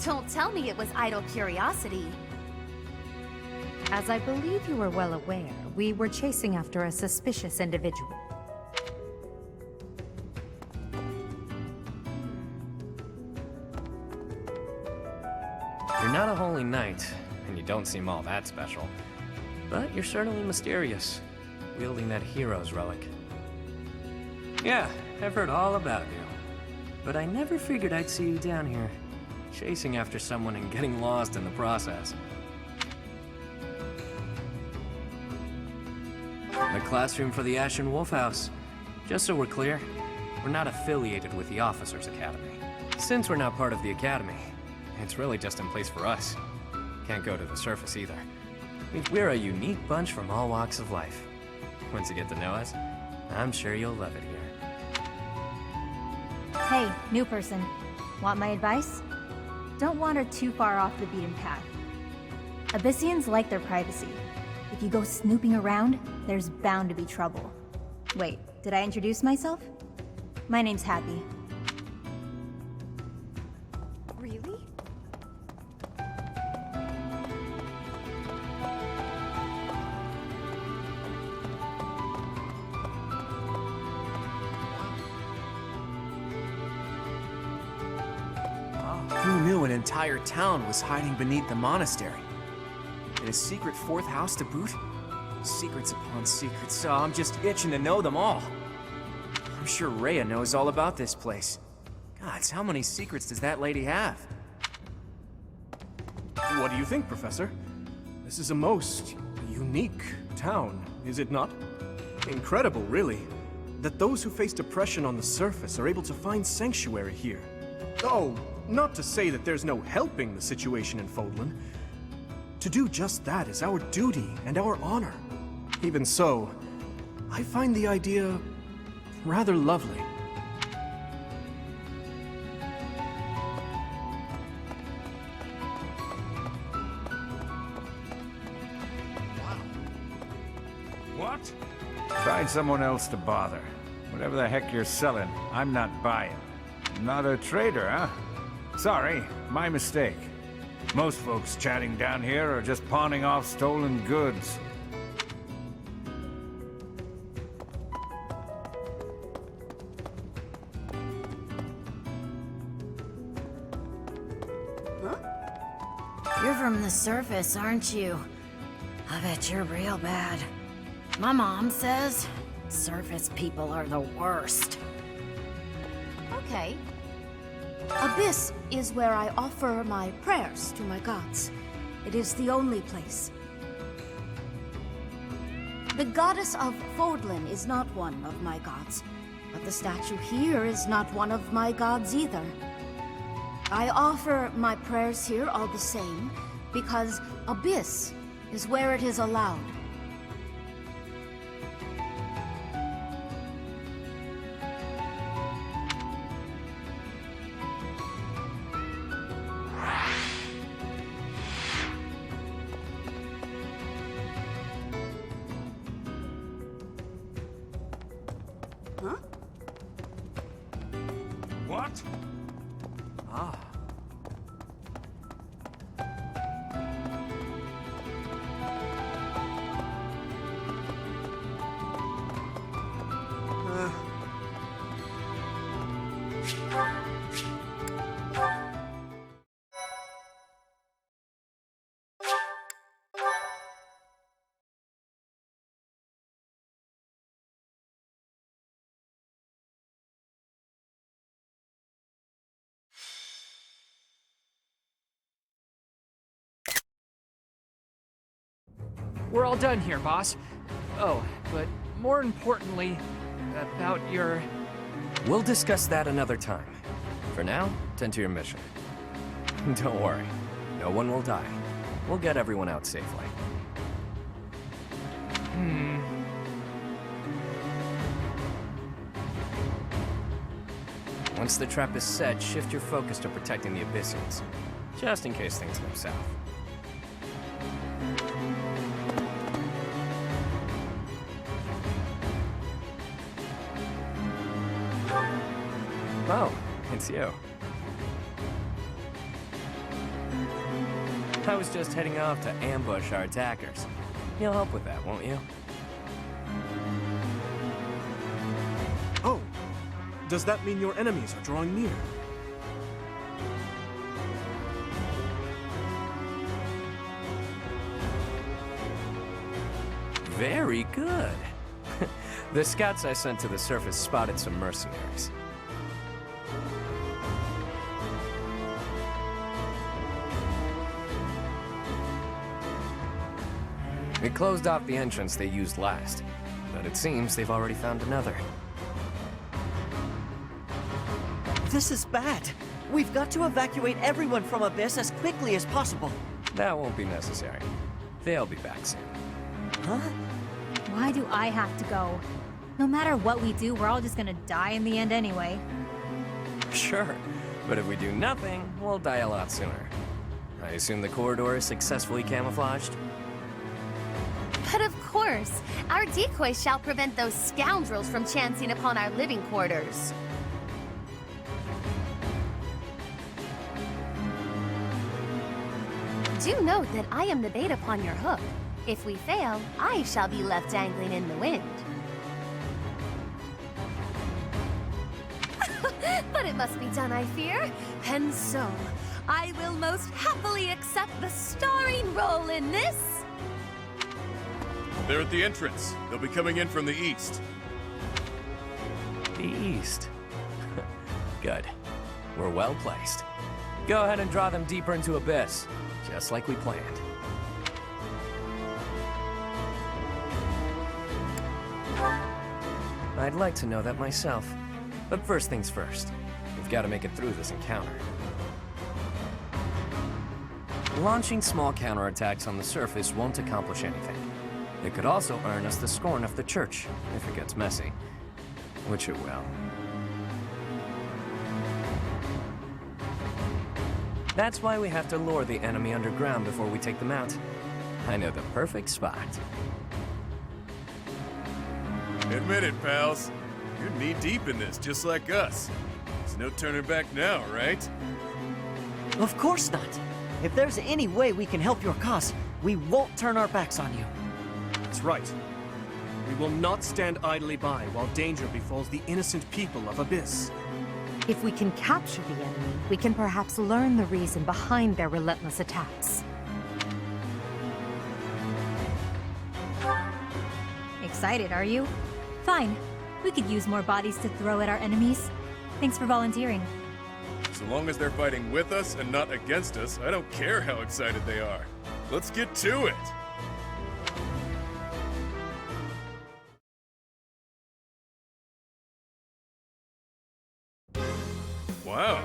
Don't tell me it was idle curiosity. As I believe you are well aware, we were chasing after a suspicious individual. You're not a holy knight, and you don't seem all that special. But you're certainly mysterious, wielding that hero's relic. Yeah, I've heard all about you. But I never figured I'd see you down here, chasing after someone and getting lost in the process. The classroom for the Ashen Wolf House. Just so we're clear, we're not affiliated with the Officers Academy. Since we're not part of the Academy, it's really just in place for us. Can't go to the surface either. We're a unique bunch from all walks of life. Once you get to know us, I'm sure you'll love it here. Hey, new person. Want my advice? Don't wander too far off the beaten path. Abyssians like their privacy. If you go snooping around, there's bound to be trouble. Wait, did I introduce myself? My name's Happy. Really? Who knew an entire town was hiding beneath the monastery? And a secret fourth house to boot? Secrets upon secrets, so I'm just itching to know them all. I'm sure Rhea knows all about this place. Gods, how many secrets does that lady have? What do you think, Professor? This is a most unique town, is it not? Incredible, really, that those who face depression on the surface are able to find sanctuary here. Oh, not to say that there's no helping the situation in Fodlan. To do just that is our duty and our honor. Even so, I find the idea rather lovely. What? Find someone else to bother. Whatever the heck you're selling, I'm not buying. Not a trader, huh? Sorry, my mistake. Most folks chatting down here are just pawning off stolen goods. You're from the surface, aren't you? I bet you're real bad. My mom says surface people are the worst. Okay. Abyss is where I offer my prayers to my gods. It is the only place. The goddess of Fodlan is not one of my gods, but the statue here is not one of my gods either. I offer my prayers here all the same, because Abyss is where it is allowed. What? Ah. We're all done here, boss. Oh, but more importantly, about your... We'll discuss that another time. For now, tend to your mission. Don't worry, no one will die. We'll get everyone out safely. Once the trap is set, shift your focus to protecting the Abyssians, just in case things go south. Oh, it's you. I was just heading off to ambush our attackers. You'll help with that, won't you? Oh, does that mean your enemies are drawing near? Very good. The scouts I sent to the surface spotted some mercenaries. We closed off the entrance they used last, but it seems they've already found another. This is bad. We've got to evacuate everyone from Abyss as quickly as possible. That won't be necessary. They'll be back soon. Huh? Why do I have to go? No matter what we do, we're all just gonna die in the end anyway. Sure, but if we do nothing, we'll die a lot sooner. I assume the corridor is successfully camouflaged? But of course, our decoys shall prevent those scoundrels from chancing upon our living quarters. Do note that I am the bait upon your hook. If we fail, I shall be left dangling in the wind. But it must be done, I fear. And so, I will most happily accept the starring role in this. They're at the entrance. They'll be coming in from the east. The east. Good. We're well placed. Go ahead and draw them deeper into Abyss, just like we planned. I'd like to know that myself. But first things first. We've got to make it through this encounter. Launching small counterattacks on the surface won't accomplish anything. It could also earn us the scorn of the Church, if it gets messy. Which it will. That's why we have to lure the enemy underground before we take them out. I know the perfect spot. Admit it, pals. You're knee-deep in this, just like us. There's no turning back now, right? Of course not. If there's any way we can help your cause, we won't turn our backs on you. That's right. We will not stand idly by while danger befalls the innocent people of Abyss. If we can capture the enemy, we can perhaps learn the reason behind their relentless attacks. Excited, are you? Fine. We could use more bodies to throw at our enemies. Thanks for volunteering. So long as they're fighting with us and not against us, I don't care how excited they are. Let's get to it! Wow,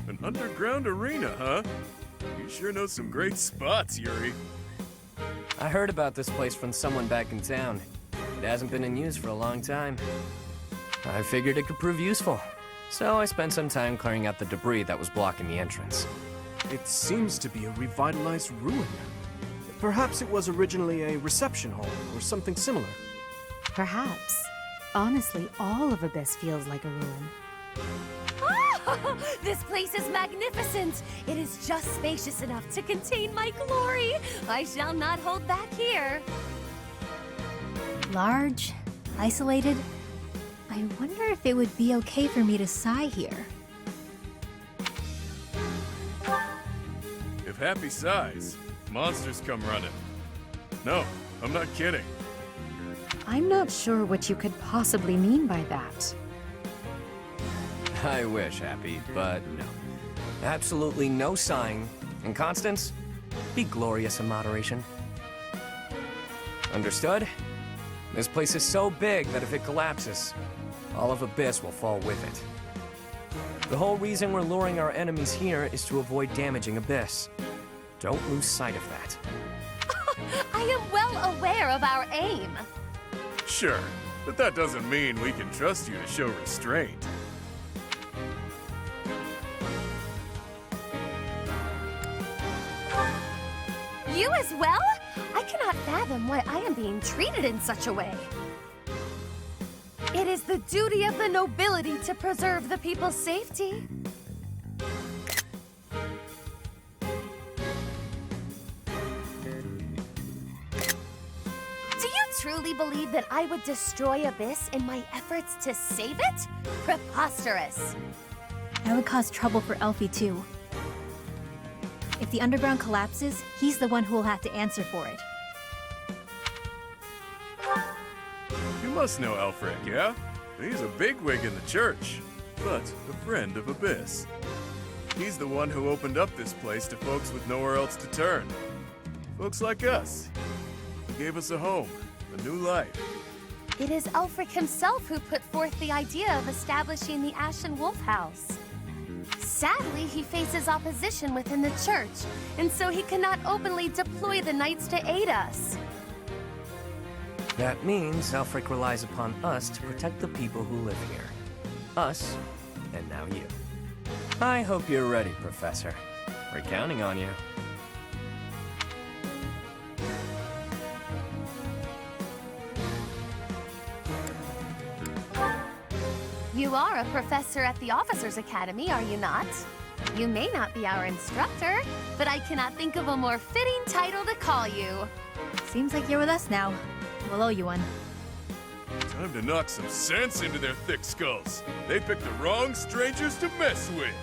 an underground arena, huh? You sure know some great spots, Yuri. I heard about this place from someone back in town. It hasn't been in use for a long time. I figured it could prove useful. So I spent some time clearing out the debris that was blocking the entrance. It seems to be a revitalized ruin. Perhaps it was originally a reception hall or something similar. Perhaps. Honestly, all of Abyss feels like a ruin. Oh, this place is magnificent! It is just spacious enough to contain my glory! I shall not hold back here! Large, isolated. I wonder if it would be okay for me to sigh here. If Happy sighs, monsters come running. No, I'm not kidding. I'm not sure what you could possibly mean by that. I wish, Happy, but no. Absolutely no sighing. And Constance, be glorious in moderation. Understood? This place is so big that if it collapses, all of Abyss will fall with it. The whole reason we're luring our enemies here is to avoid damaging Abyss. Don't lose sight of that. I am well aware of our aim. Sure, but that doesn't mean we can trust you to show restraint. You as well? I cannot fathom why I am being treated in such a way. It is the duty of the nobility to preserve the people's safety. Do you truly believe that I would destroy Abyss in my efforts to save it? Preposterous. That would cause trouble for Elfie too. If the underground collapses, he's the one who will have to answer for it. You must know Alfred, yeah? He's a bigwig in the church, but a friend of Abyss. He's the one who opened up this place to folks with nowhere else to turn. Folks like us. He gave us a home, a new life. It is Ulfric himself who put forth the idea of establishing the Ashen Wolf House. Sadly, he faces opposition within the church, and so he cannot openly deploy the knights to aid us. That means Alfric relies upon us to protect the people who live here. Us, and now you. I hope you're ready, Professor. We're counting on you. You are a professor at the Officers' Academy, are you not? You may not be our instructor, but I cannot think of a more fitting title to call you. Seems like you're with us now. We'll owe you one. Time to knock some sense into their thick skulls. They picked the wrong strangers to mess with.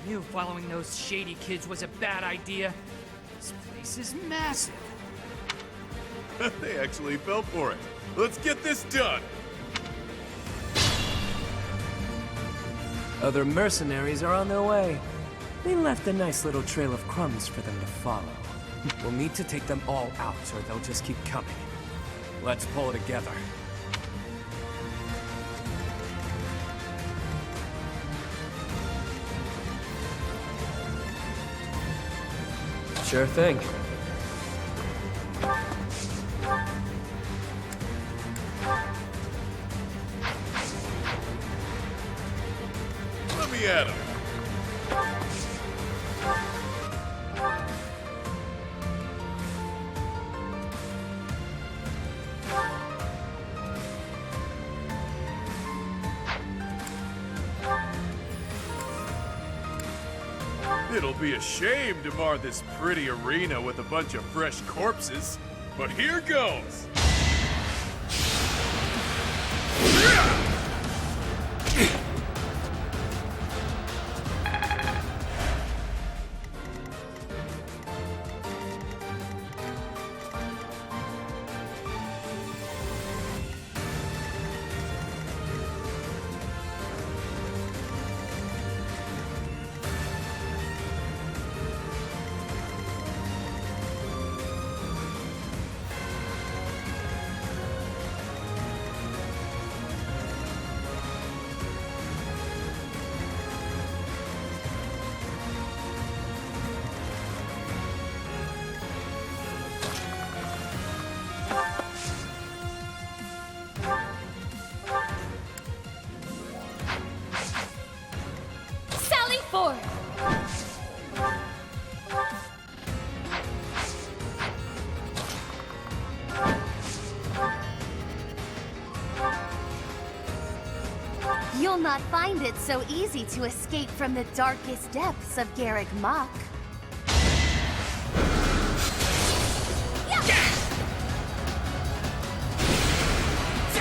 knew following those shady kids was a bad idea. This place is massive. They actually fell for it. Let's get this done! Other mercenaries are on their way. They left a nice little trail of crumbs for them to follow. We'll need to take them all out, or they'll just keep coming. Let's pull it together. Sure thing. Let me at him. It'll be a shame to mar this pretty arena with a bunch of fresh corpses, but here goes! You'll not find it so easy to escape from the darkest depths of Garrick Mach.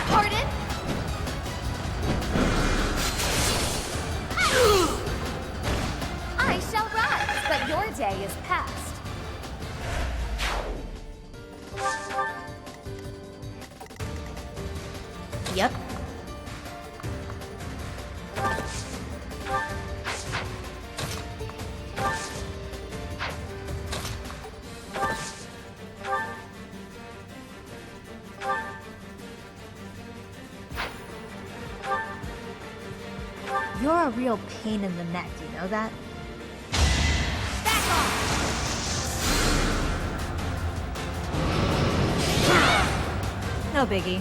Pardon? I shall rise, but your day is past. Yep. You're a real pain in the neck, you know that? No biggie.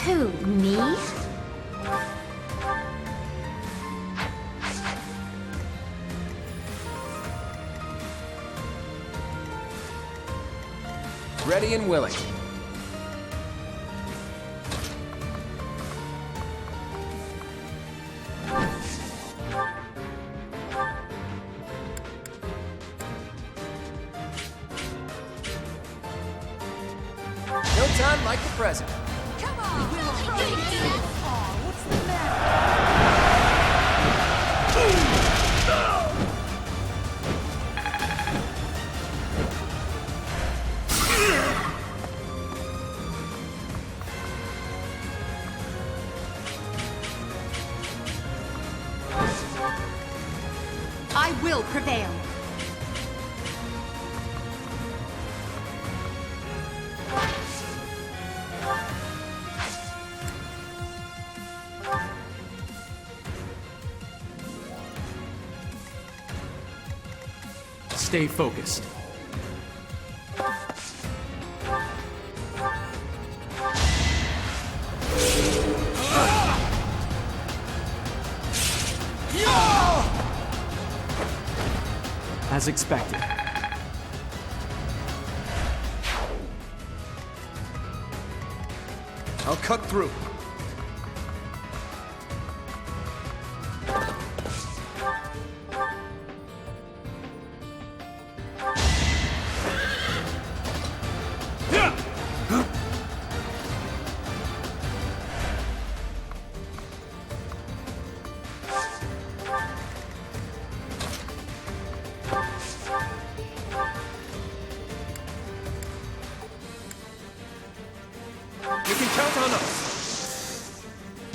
Who, me? Ready and willing. No time like the present. I will prevail. Stay focused. As expected. I'll cut through. You can count on us.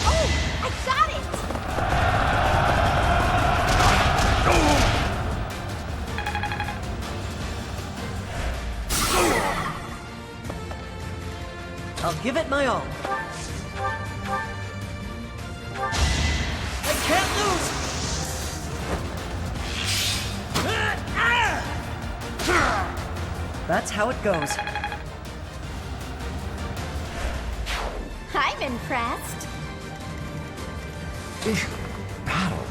Oh, I got it! I'll give it my all. I can't lose! That's how it goes. I'm impressed. Battle.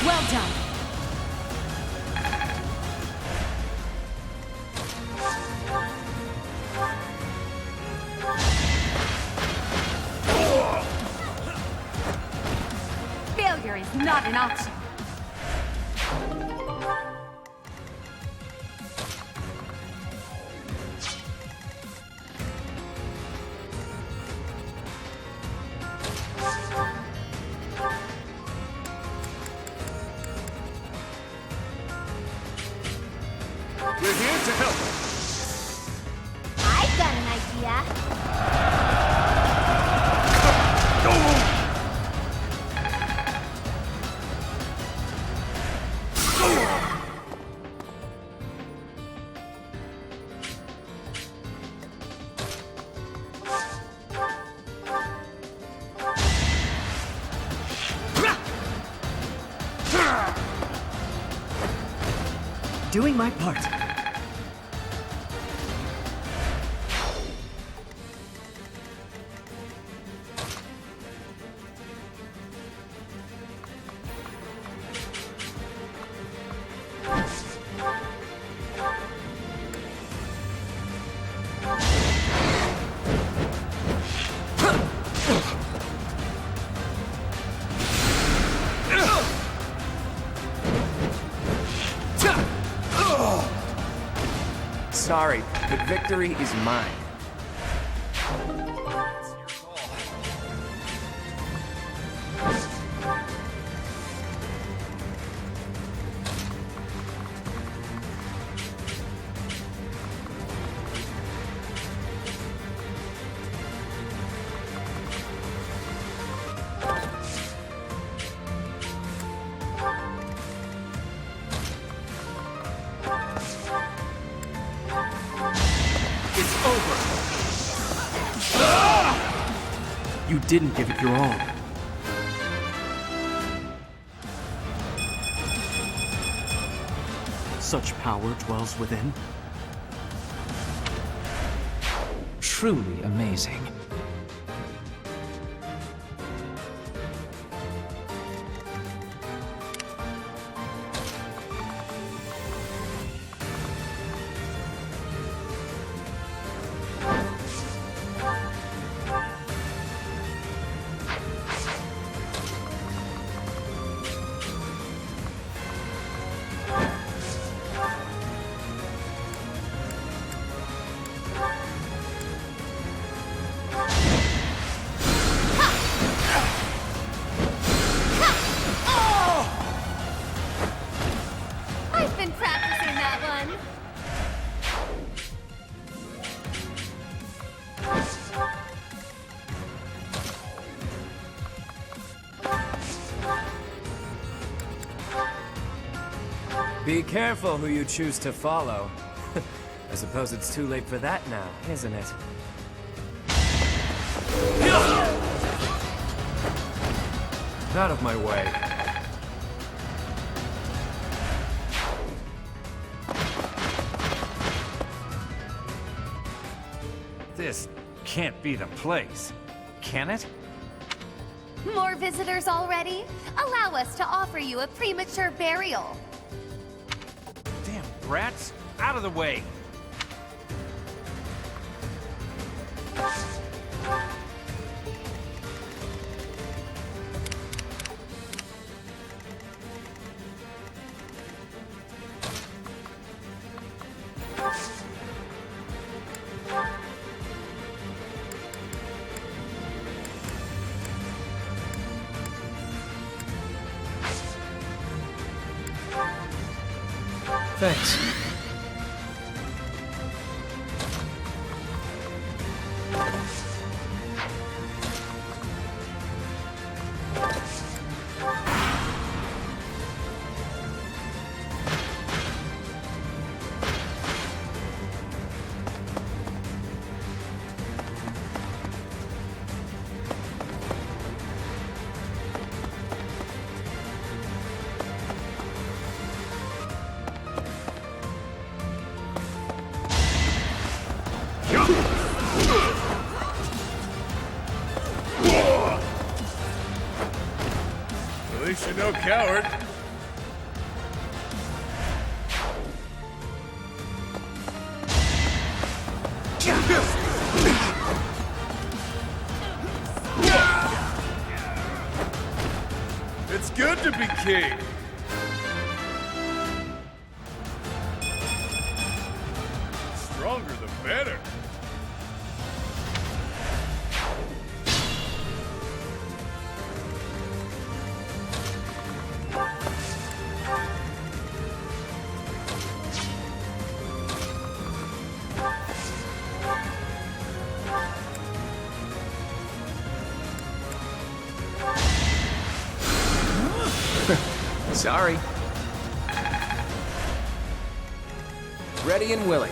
Well done. Failure is not an option. We're here to help. I've got an idea. Doing my part. Sorry, but victory is mine. It's over. You didn't give it your all. Such power dwells within. Truly amazing. Be careful who you choose to follow. I suppose it's too late for that now, isn't it? Out of my way. This can't be the place, can it? More visitors already? Allow us to offer you a premature burial. Damn rats, out of the way! Thanks. At least you're no coward. It's good to be king. Stronger the better. Sorry. Ready and willing.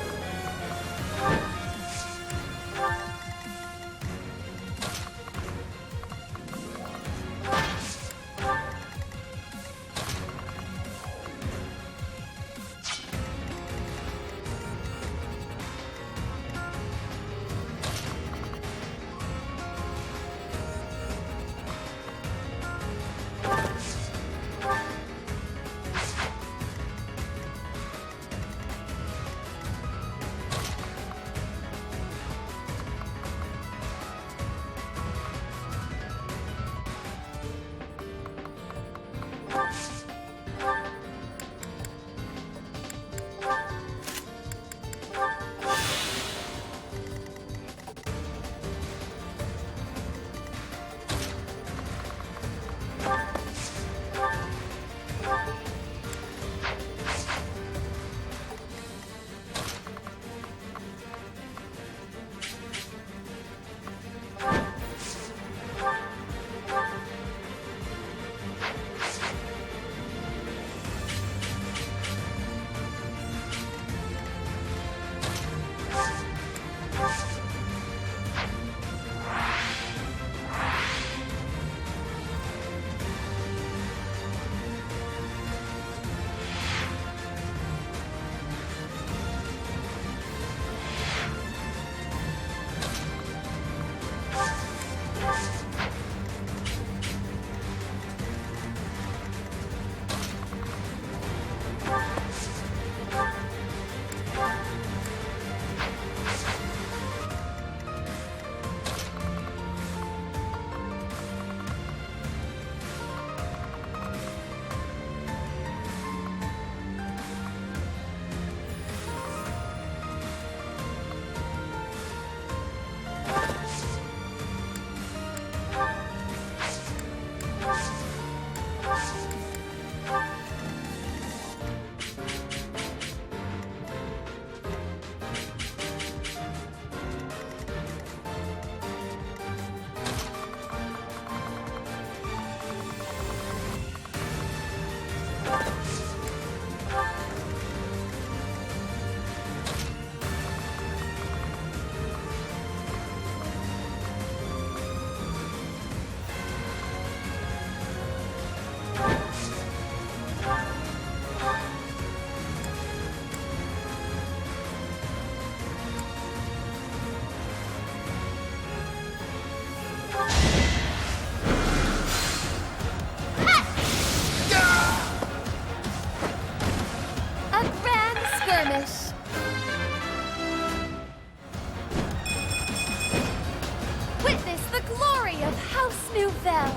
Nouvelle.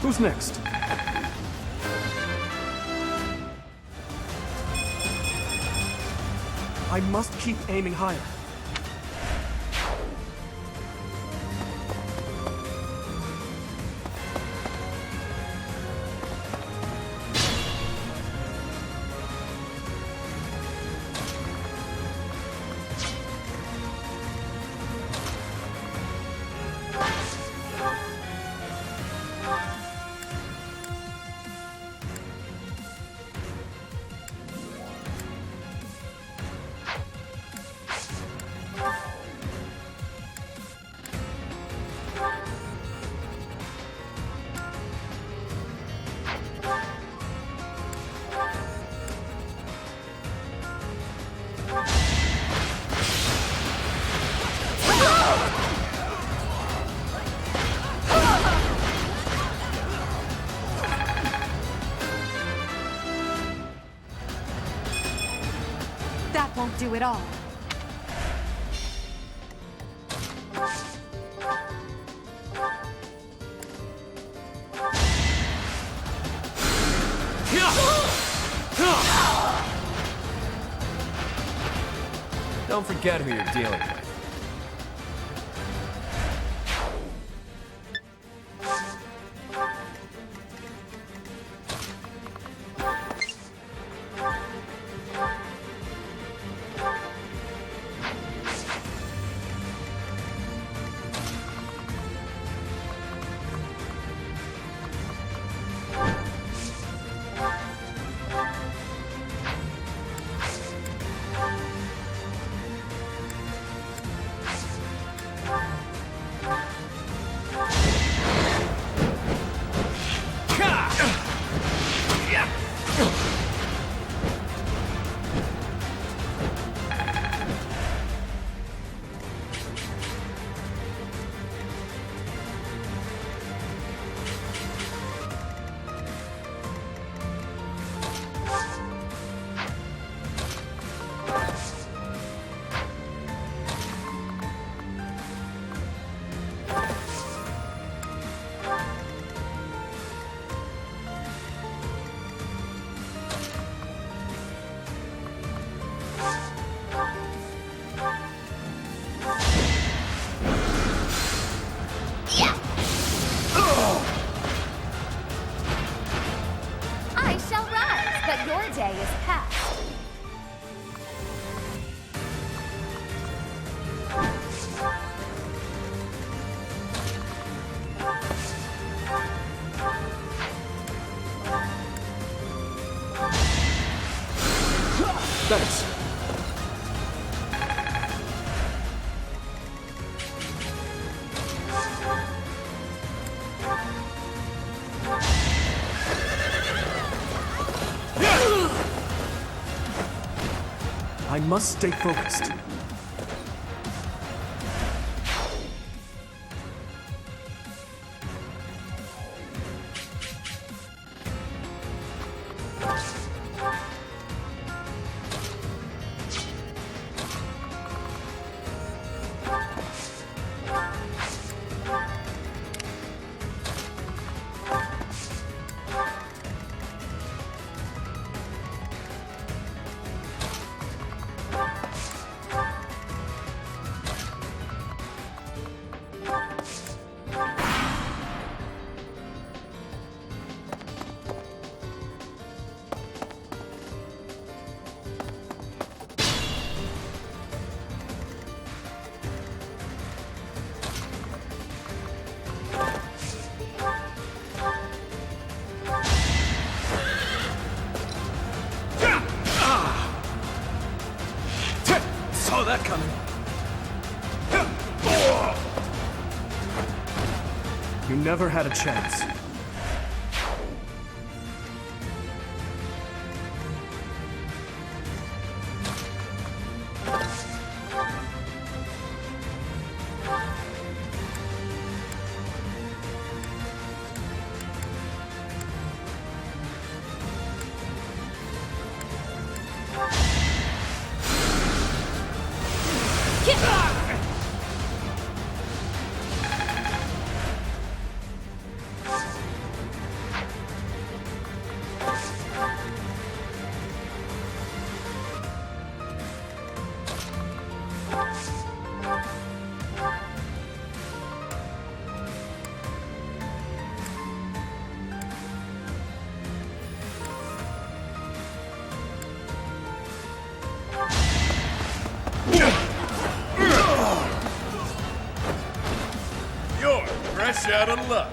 Who's next? I must keep aiming higher. That won't do it all. Don't forget who you're dealing with. Thanks. I must stay focused. Saw that coming. You never had a chance. You're fresh out of luck.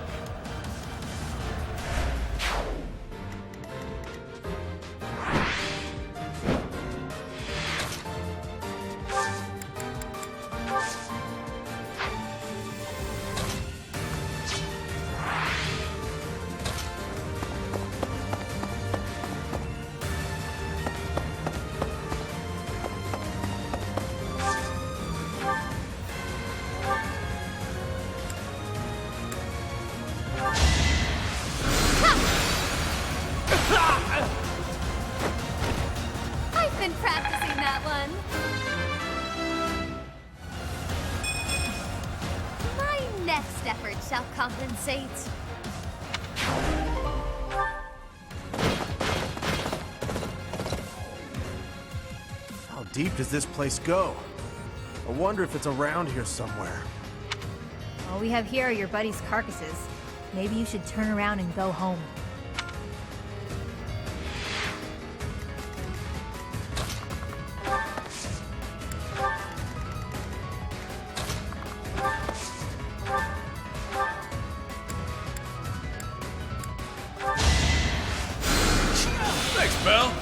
I've been practicing that one. My next effort shall compensate. How deep does this place go? I wonder if it's around here somewhere. All we have here are your buddies' carcasses. Maybe you should turn around and go home. Thanks, pal.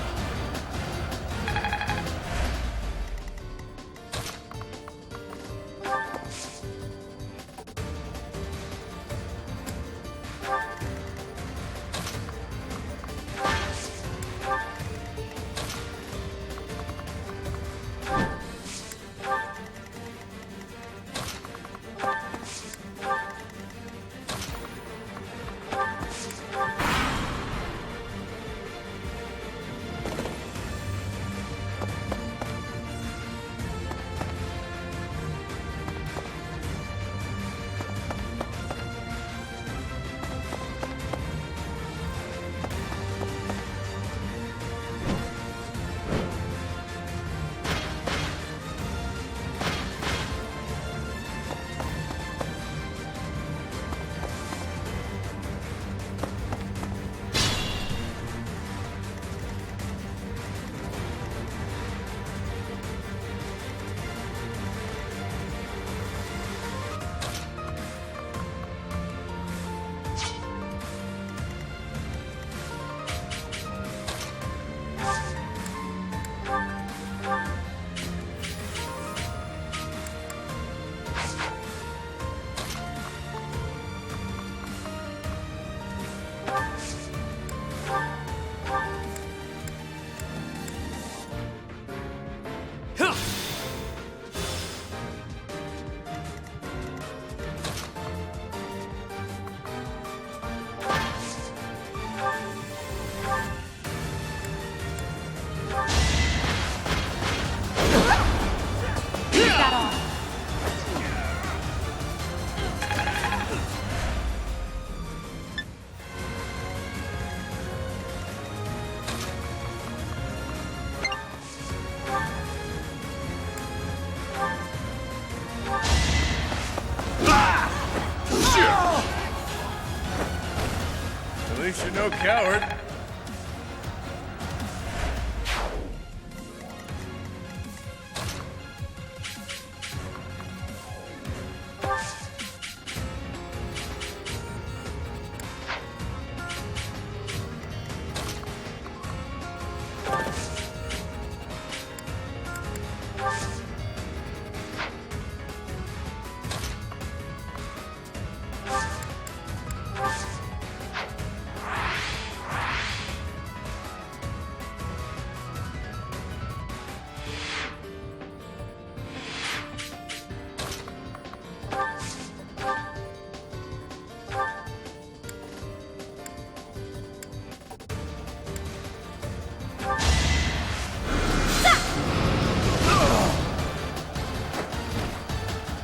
At least you're no coward.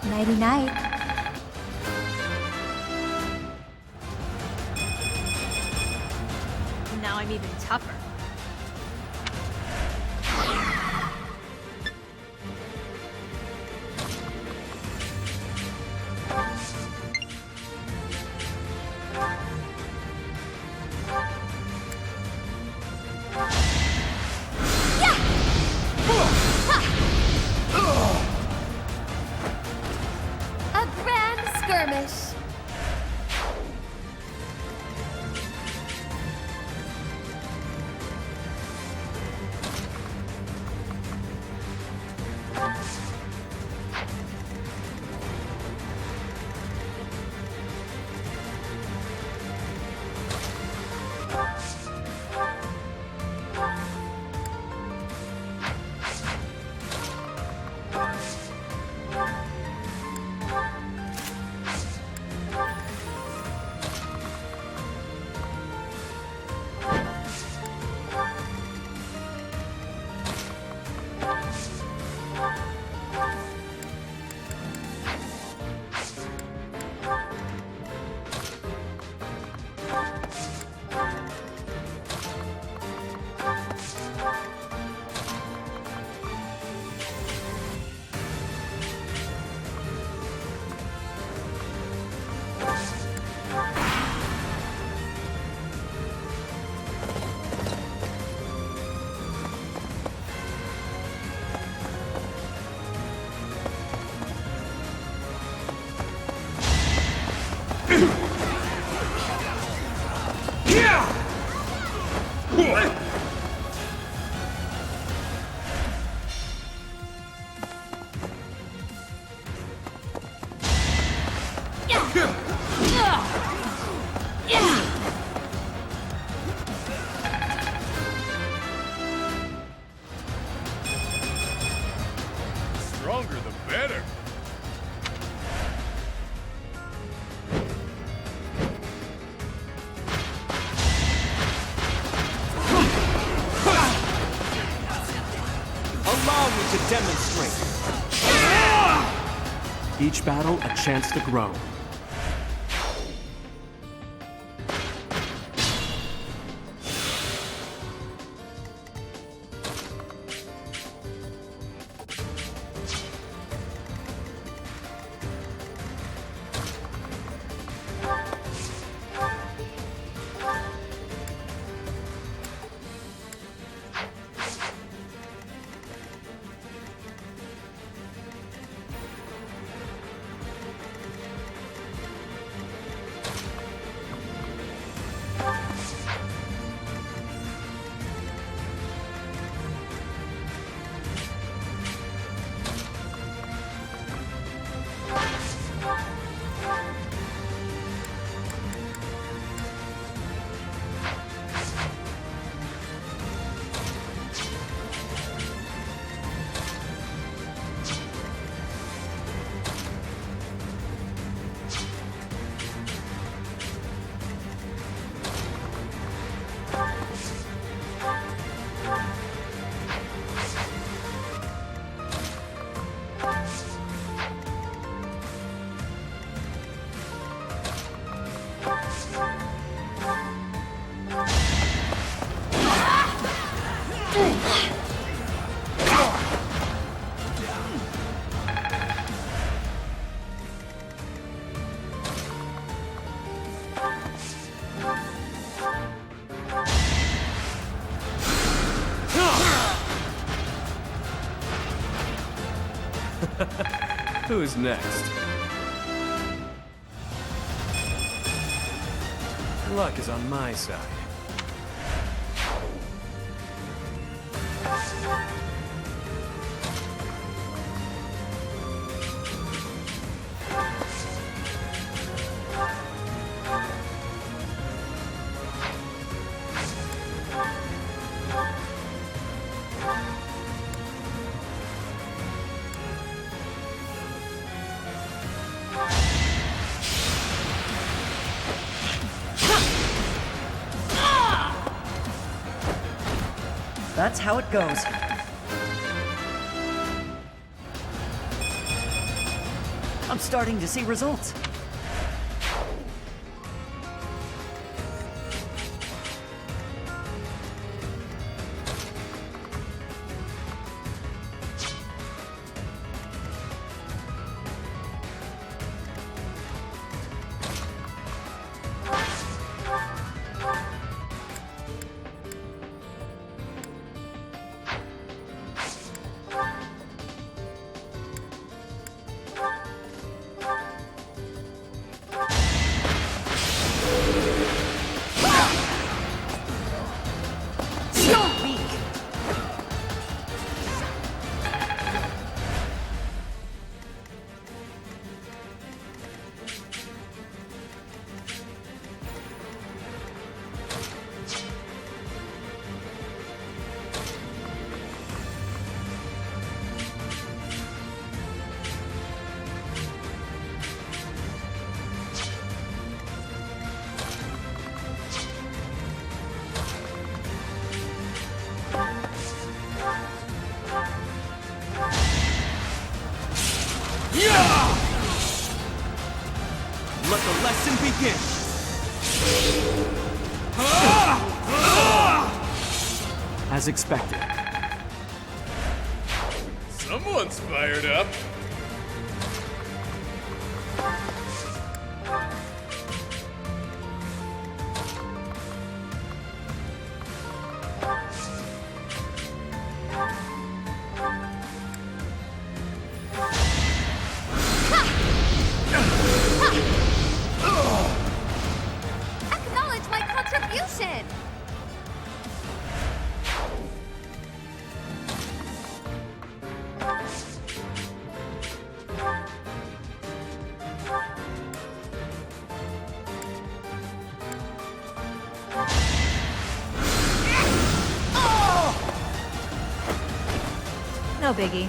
Nighty-night. Now I'm even tougher. A grand skirmish. Stronger the better. Allow me to demonstrate. Each battle a chance to grow. Who's next? Luck is on my side. That's how it goes. I'm starting to see results. Let the lesson begin! As expected. Someone's fired up. Acknowledge my contribution! No biggie.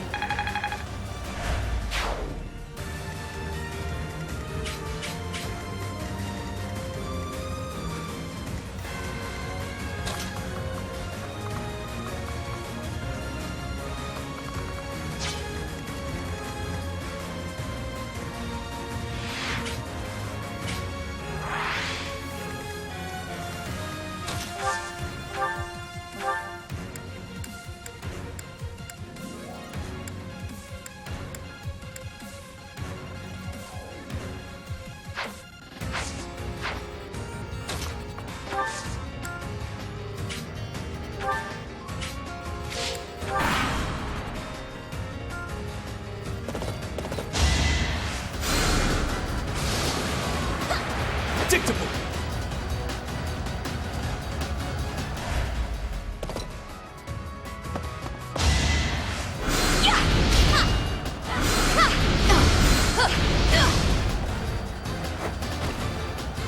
Predictable!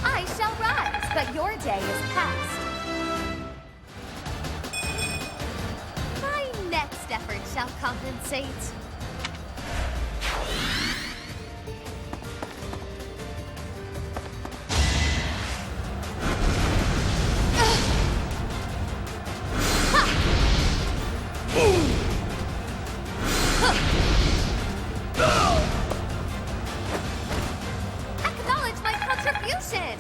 I shall rise, but your day is past. My next effort shall compensate. Acknowledge my contribution!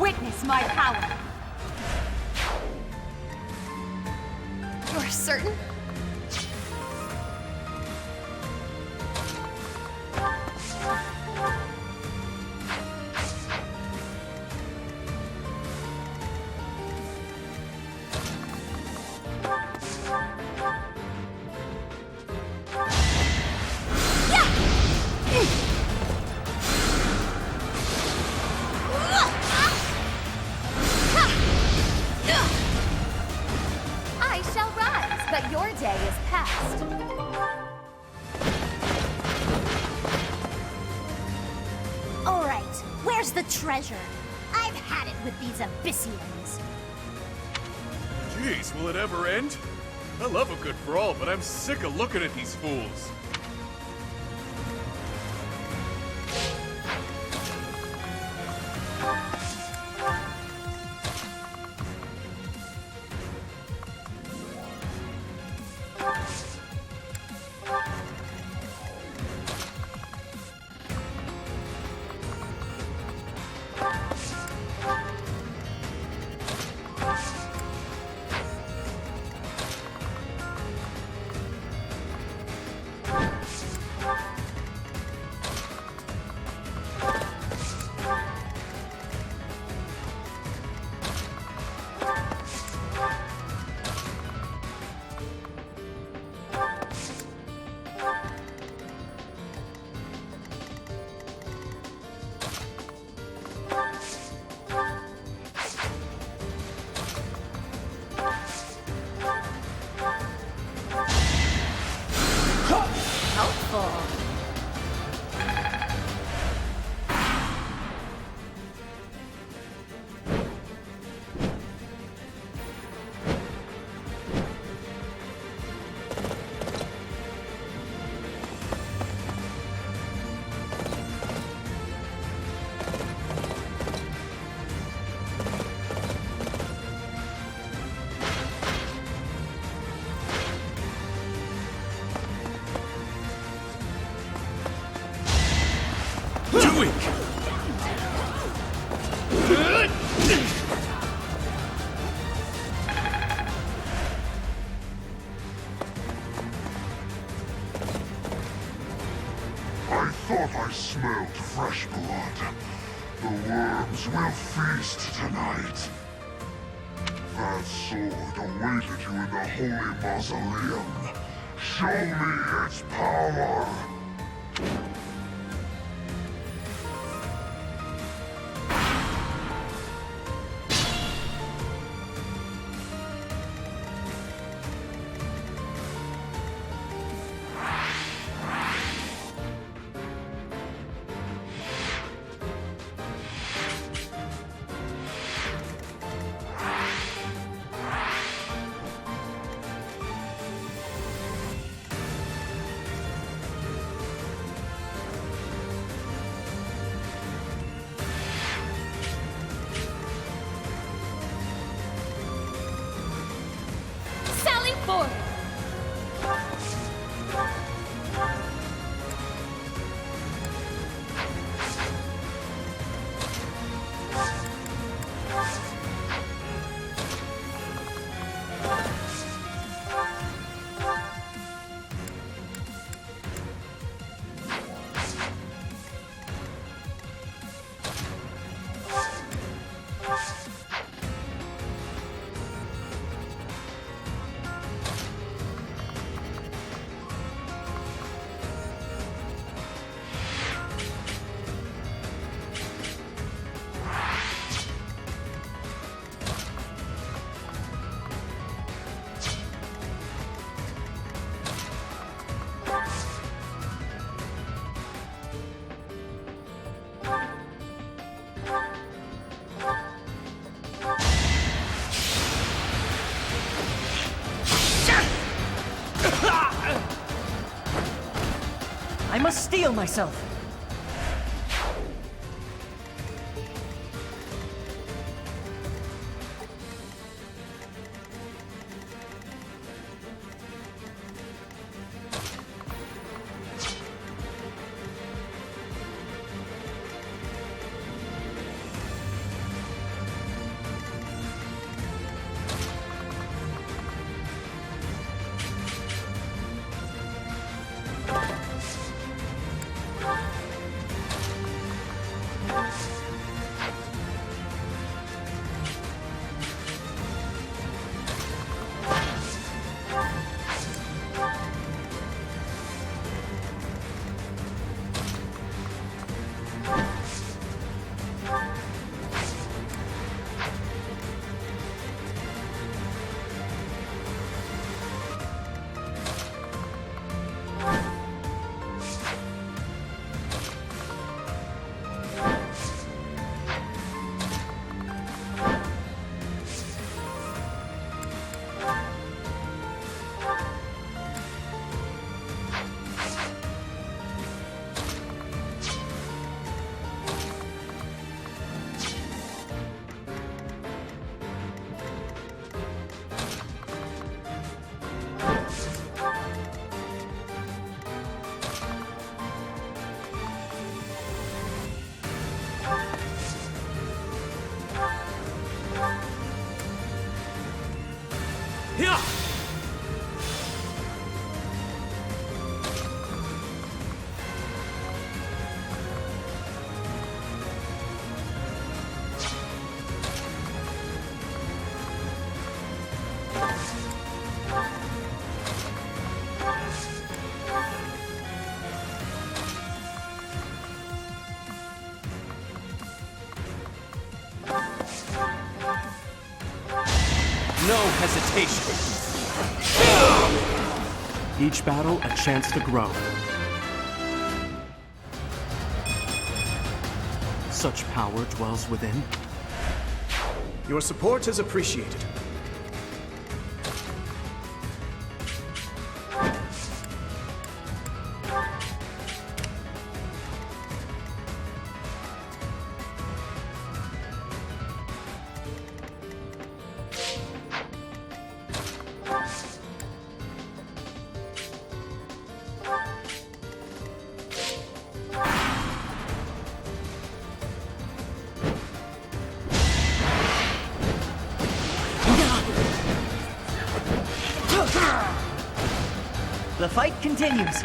witness my power. You're certain? I shall rise, but your day is past. All right, where's the treasure? I've had it with these Abyssians. Jeez, will it ever end? I love a good brawl, but I'm sick of looking at these fools. I thought I smelled fresh blood. The worms will feast tonight. That sword awaited you in the holy mausoleum. Show me its power! I must steel myself. No hesitation. Each battle a chance to grow. Such power dwells within. Your support is appreciated. The fight continues.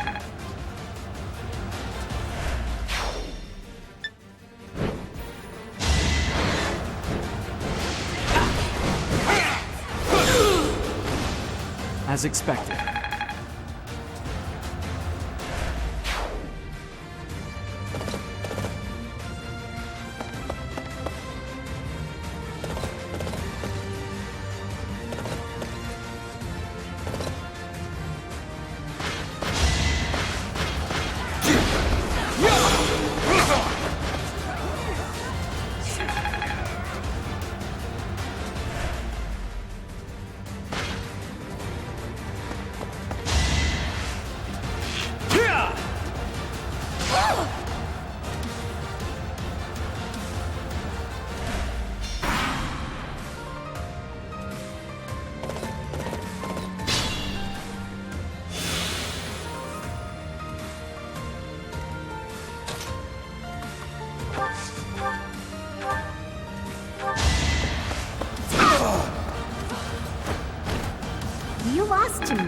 As expected. You lost to me?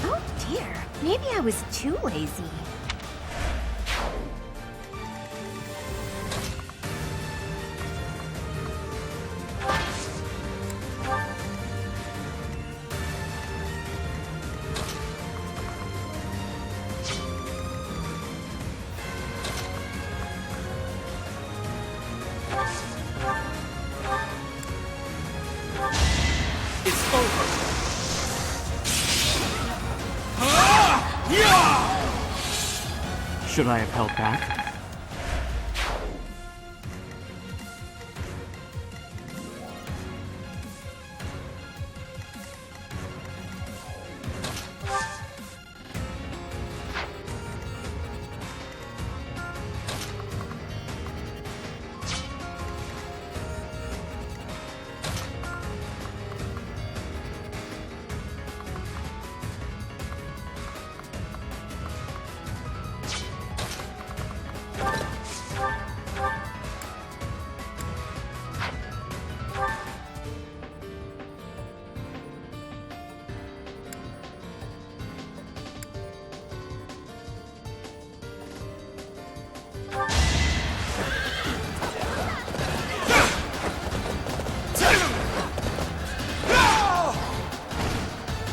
Oh dear, maybe I was too lazy. Should I have held back?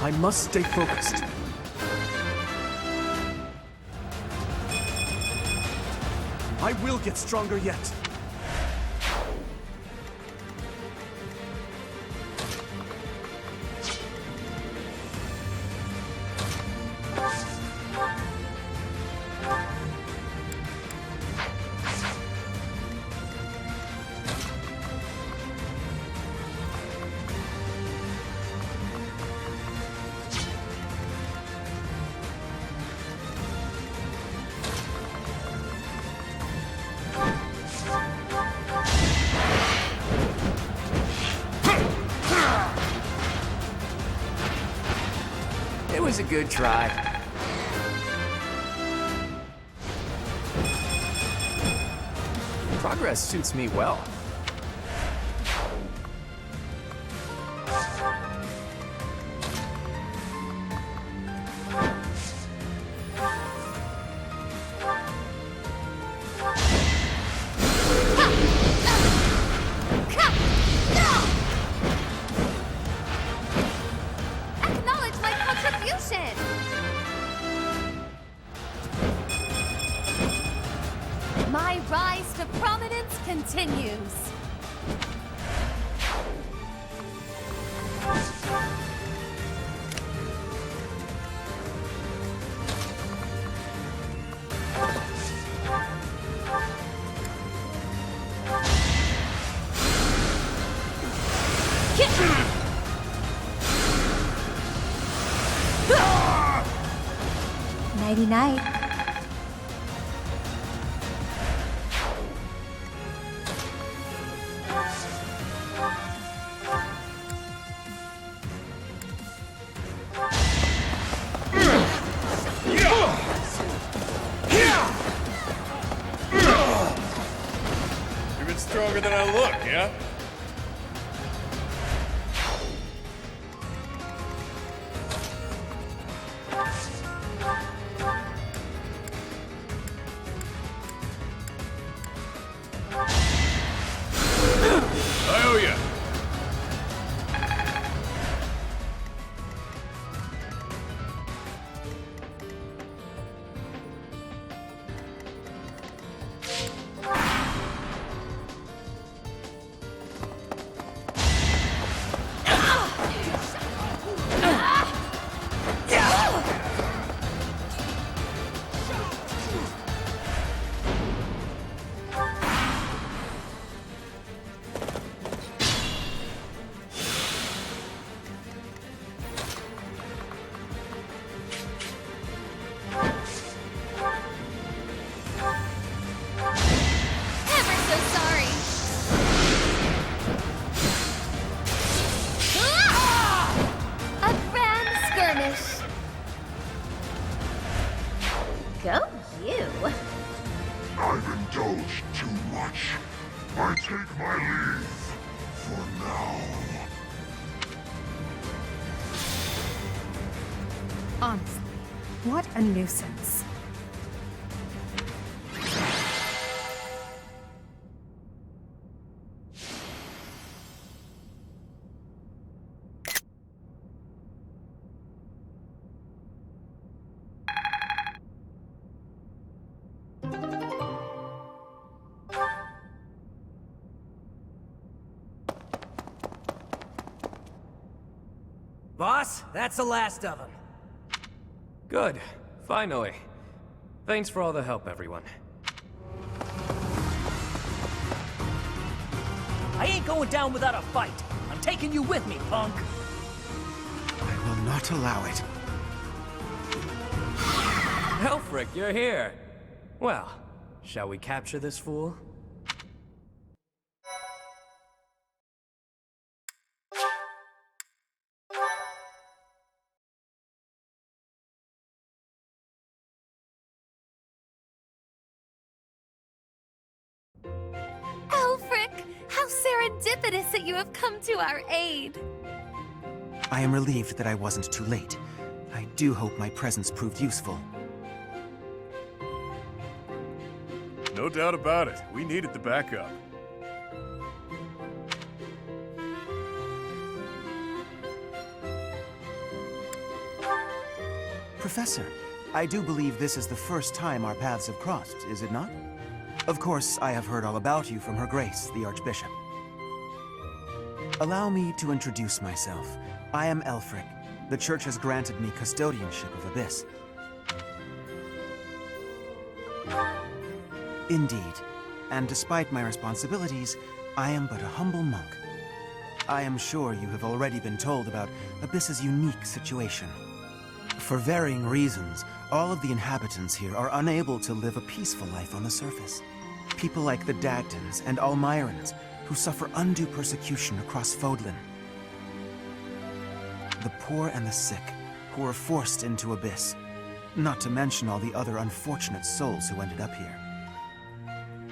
I must stay focused. I will get stronger yet. It was a good try. Progress suits me well. My rise to prominence continues. Nighty-night. Even stronger than I look, yeah? I owe ya. Ever so sorry. A grand skirmish. Go you. I've indulged too much. I take my leave for now. Honestly, what a nuisance. Boss, that's the last of them. Good. Finally. Thanks for all the help, everyone. I ain't going down without a fight. I'm taking you with me, punk. I will not allow it. Helfric, you're here. Well, shall we capture this fool? Alfric, how serendipitous that you have come to our aid. I am relieved that I wasn't too late. I do hope my presence proved useful. No doubt about it. We needed the backup. Professor, I do believe this is the first time our paths have crossed, is it not? Of course, I have heard all about you from Her Grace, the Archbishop. Allow me to introduce myself. I am Elfric. The Church has granted me custodianship of Abyss. Indeed, and despite my responsibilities, I am but a humble monk. I am sure you have already been told about Abyss's unique situation. For varying reasons, all of the inhabitants here are unable to live a peaceful life on the surface. People like the Dagdans and Almirans, who suffer undue persecution across Fodlan. The poor and the sick, who are forced into Abyss. Not to mention all the other unfortunate souls who ended up here.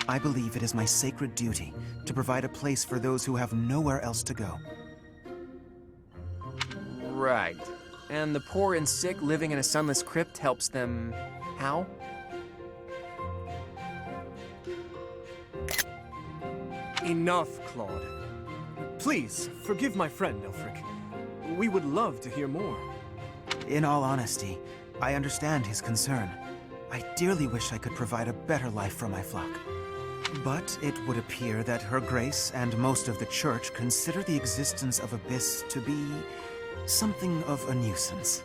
I believe it is my sacred duty to provide a place for those who have nowhere else to go. Right. And the poor and sick living in a sunless crypt helps them... how? Enough, Claude. Please, forgive my friend, Elfric. We would love to hear more. In all honesty, I understand his concern. I dearly wish I could provide a better life for my flock. But it would appear that Her Grace and most of the Church consider the existence of Abyss to be something of a nuisance.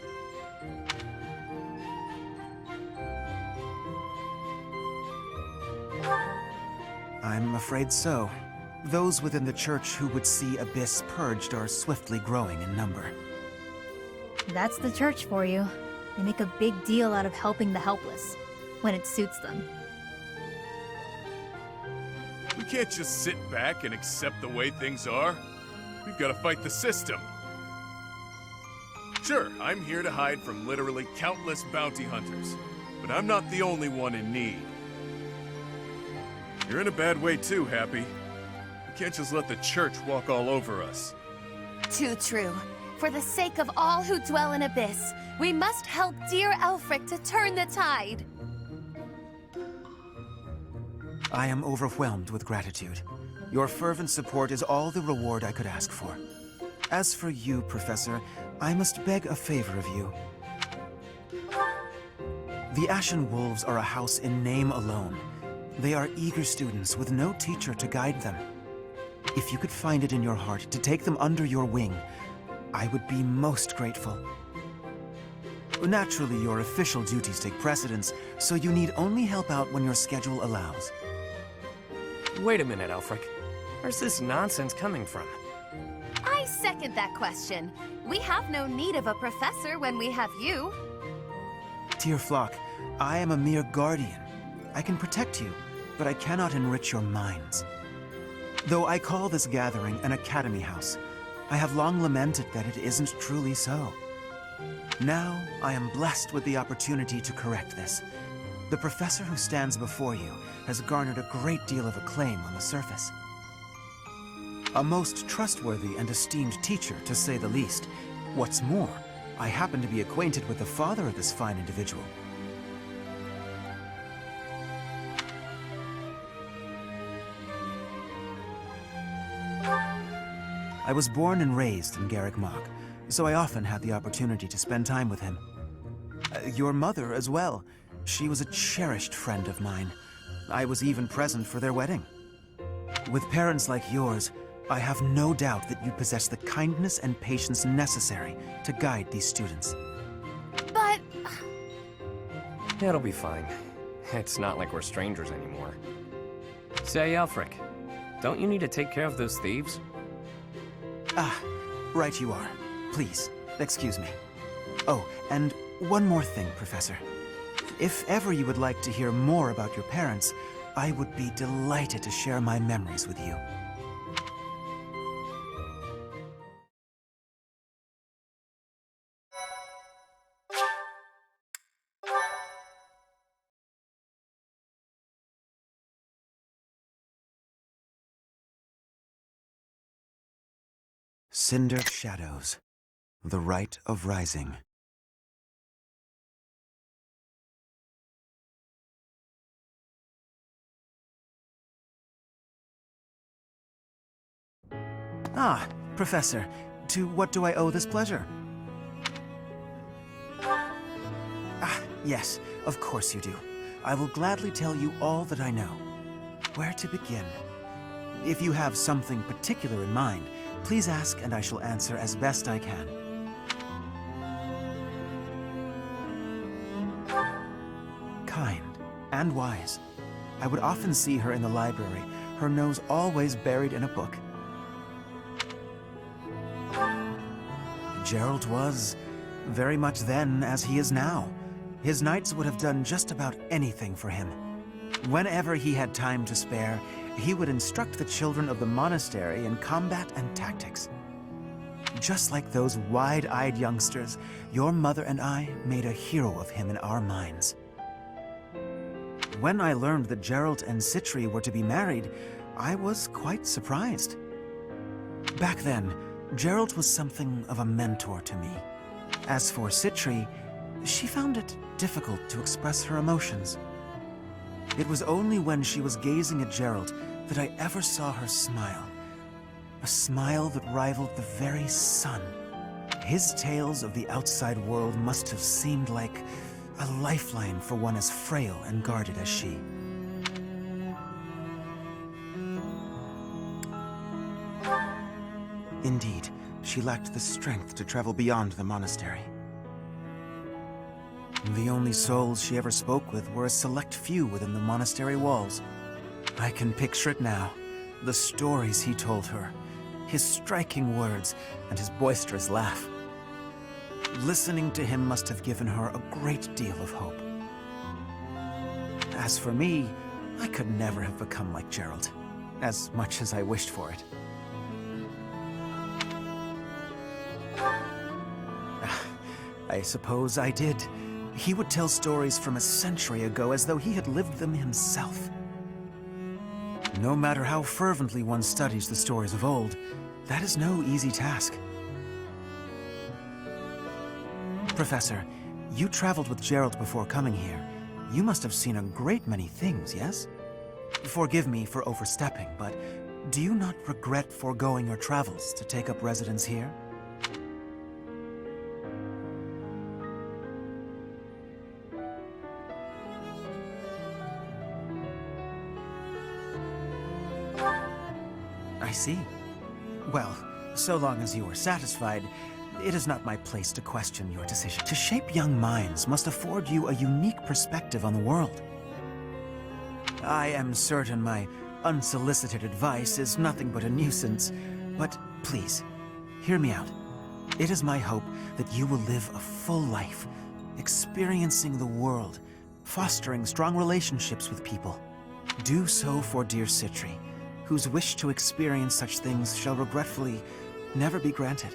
I'm afraid so. Those within the Church who would see Abyss purged are swiftly growing in number. That's the Church for you. They make a big deal out of helping the helpless, when it suits them. We can't just sit back and accept the way things are. We've got to fight the system. Sure, I'm here to hide from literally countless bounty hunters, but I'm not the only one in need. You're in a bad way too, Happy. We can't just let the Church walk all over us. Too true. For the sake of all who dwell in Abyss, we must help dear Elfric to turn the tide. I am overwhelmed with gratitude. Your fervent support is all the reward I could ask for. As for you, Professor, I must beg a favor of you. The Ashen Wolves are a house in name alone. They are eager students with no teacher to guide them. If you could find it in your heart to take them under your wing, I would be most grateful. Naturally, your official duties take precedence, so you need only help out when your schedule allows. Wait a minute, Elfric. Where's this nonsense coming from? I second that question. We have no need of a professor when we have you. Dear flock, I am a mere guardian. I can protect you, but I cannot enrich your minds. Though I call this gathering an academy house, I have long lamented that it isn't truly so. Now, I am blessed with the opportunity to correct this. The professor who stands before you has garnered a great deal of acclaim on the surface. A most trustworthy and esteemed teacher, to say the least. What's more, I happen to be acquainted with the father of this fine individual. I was born and raised in Garreg Mach, so I often had the opportunity to spend time with him. Your mother as well. She was a cherished friend of mine. I was even present for their wedding. With parents like yours, I have no doubt that you possess the kindness and patience necessary to guide these students. But... It'll be fine. It's not like we're strangers anymore. Say, Elfric, don't you need to take care of those thieves? Ah, right you are. Please, excuse me. Oh, and one more thing, Professor. If ever you would like to hear more about your parents, I would be delighted to share my memories with you. Cinder Shadows, the Rite of Rising. Ah, Professor, to what do I owe this pleasure? Ah, yes, of course you do. I will gladly tell you all that I know. Where to begin? If you have something particular in mind, please ask and I shall answer as best I can. Kind and wise. I would often see her in the library, her nose always buried in a book. Geralt was very much then as he is now. His knights would have done just about anything for him. Whenever he had time to spare, he would instruct the children of the monastery in combat and tactics. Just like those wide-eyed youngsters, your mother and I made a hero of him in our minds. When I learned that Geralt and Citri were to be married, I was quite surprised. Back then, Geralt was something of a mentor to me. As for Citri, she found it difficult to express her emotions. It was only when she was gazing at Geralt that I ever saw her smile. A smile that rivaled the very sun. His tales of the outside world must have seemed like A lifeline for one as frail and guarded as she. Indeed, she lacked the strength to travel beyond the monastery. The only souls she ever spoke with were a select few within the monastery walls. I can picture it now. The stories he told her, his striking words, and his boisterous laugh. Listening to him must have given her a great deal of hope. As for me, I could never have become like Gerald, as much as I wished for it. I suppose I did. He would tell stories from a century ago as though he had lived them himself. No matter how fervently one studies the stories of old, that is no easy task. Professor, you traveled with Gerald before coming here. You must have seen a great many things, yes? Forgive me for overstepping, but do you not regret foregoing your travels to take up residence here? I see. Well, so long as you are satisfied, it is not my place to question your decision. To shape young minds must afford you a unique perspective on the world. I am certain my unsolicited advice is nothing but a nuisance, but please, hear me out. It is my hope that you will live a full life, experiencing the world, fostering strong relationships with people. Do so for dear Citri, whose wish to experience such things shall regretfully never be granted.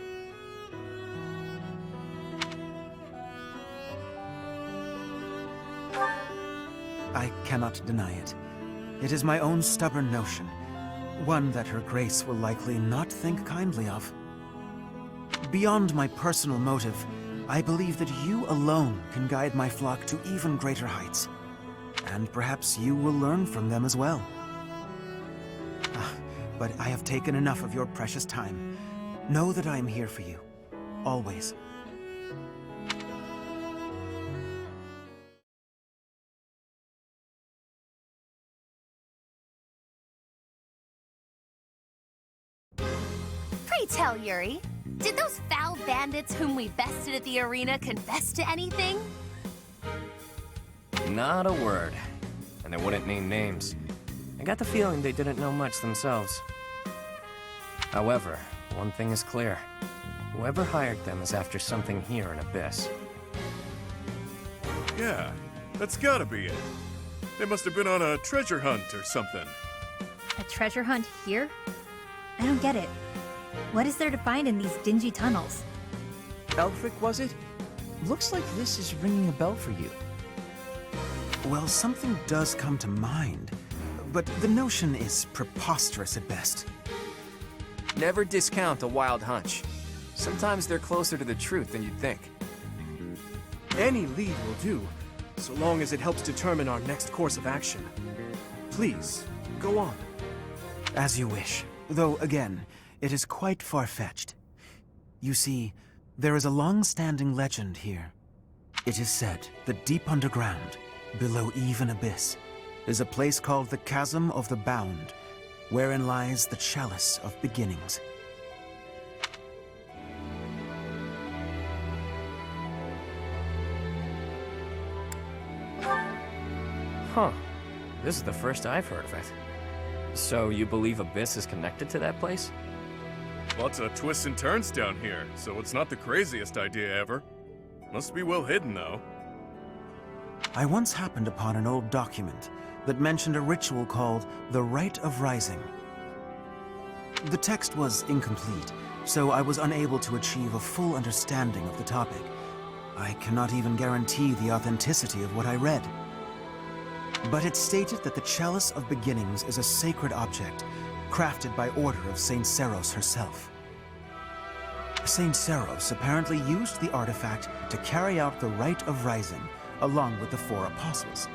I cannot deny it. It is my own stubborn notion, one that Her Grace will likely not think kindly of. Beyond my personal motive, I believe that you alone can guide my flock to even greater heights. And perhaps you will learn from them as well. But I have taken enough of your precious time. Know that I am here for you. Always. Pray tell, Yuri, did those foul bandits whom we bested at the arena confess to anything? Not a word. And they wouldn't name names. I got the feeling they didn't know much themselves. However, one thing is clear. Whoever hired them is after something here in Abyss. Yeah, that's gotta be it. They must have been on a treasure hunt or something. A treasure hunt here? I don't get it. What is there to find in these dingy tunnels? Elfric, was it? Looks like this is ringing a bell for you. Well, something does come to mind, but the notion is preposterous at best. Never discount a wild hunch. Sometimes they're closer to the truth than you'd think. Any lead will do, so long as it helps determine our next course of action. Please, go on. As you wish, though again, it is quite far-fetched. You see, there is a long-standing legend here. It is said that deep underground, below even Abyss, is a place called the Chasm of the Bound, wherein lies the Chalice of Beginnings. Huh. This is the first I've heard of it. So you believe Abyss is connected to that place? Lots of twists and turns down here, so it's not the craziest idea ever. Must be well hidden, though. I once happened upon an old document that mentioned a ritual called the Rite of Rising. The text was incomplete, so I was unable to achieve a full understanding of the topic. I cannot even guarantee the authenticity of what I read. But it stated that the Chalice of Beginnings is a sacred object, crafted by order of Saint Seros herself. Saint Seros apparently used the artifact to carry out the Rite of Rising, along with the 4 apostles.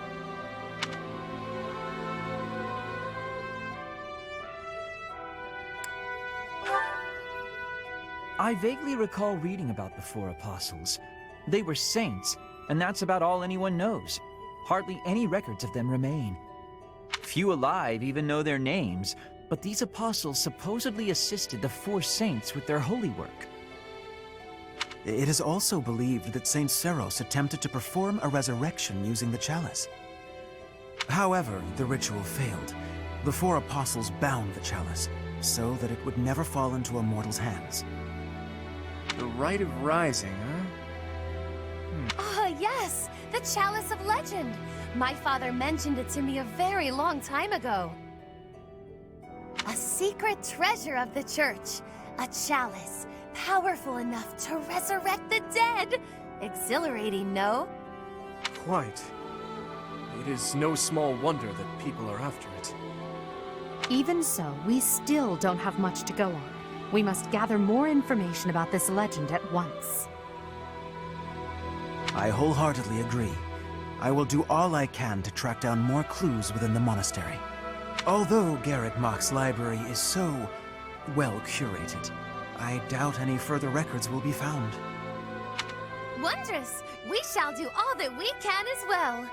I vaguely recall reading about the 4 apostles. They were saints, and that's about all anyone knows. Hardly any records of them remain. Few alive even know their names, but these apostles supposedly assisted the 4 saints with their holy work. It is also believed that Saint Seros attempted to perform a resurrection using the chalice. However, the ritual failed. The 4 apostles bound the chalice, so that it would never fall into a mortal's hands. The Rite of Rising, huh? Ah, yes! The Chalice of Legend! My father mentioned it to me a very long time ago. A secret treasure of the church. A chalice, powerful enough to resurrect the dead! Exhilarating, no? Quite. It is no small wonder that people are after it. Even so, we still don't have much to go on. We must gather more information about this legend at once. I wholeheartedly agree. I will do all I can to track down more clues within the monastery. Although Garrick Mach's library is so well curated, I doubt any further records will be found. Wondrous! We shall do all that we can as well!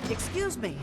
Excuse me,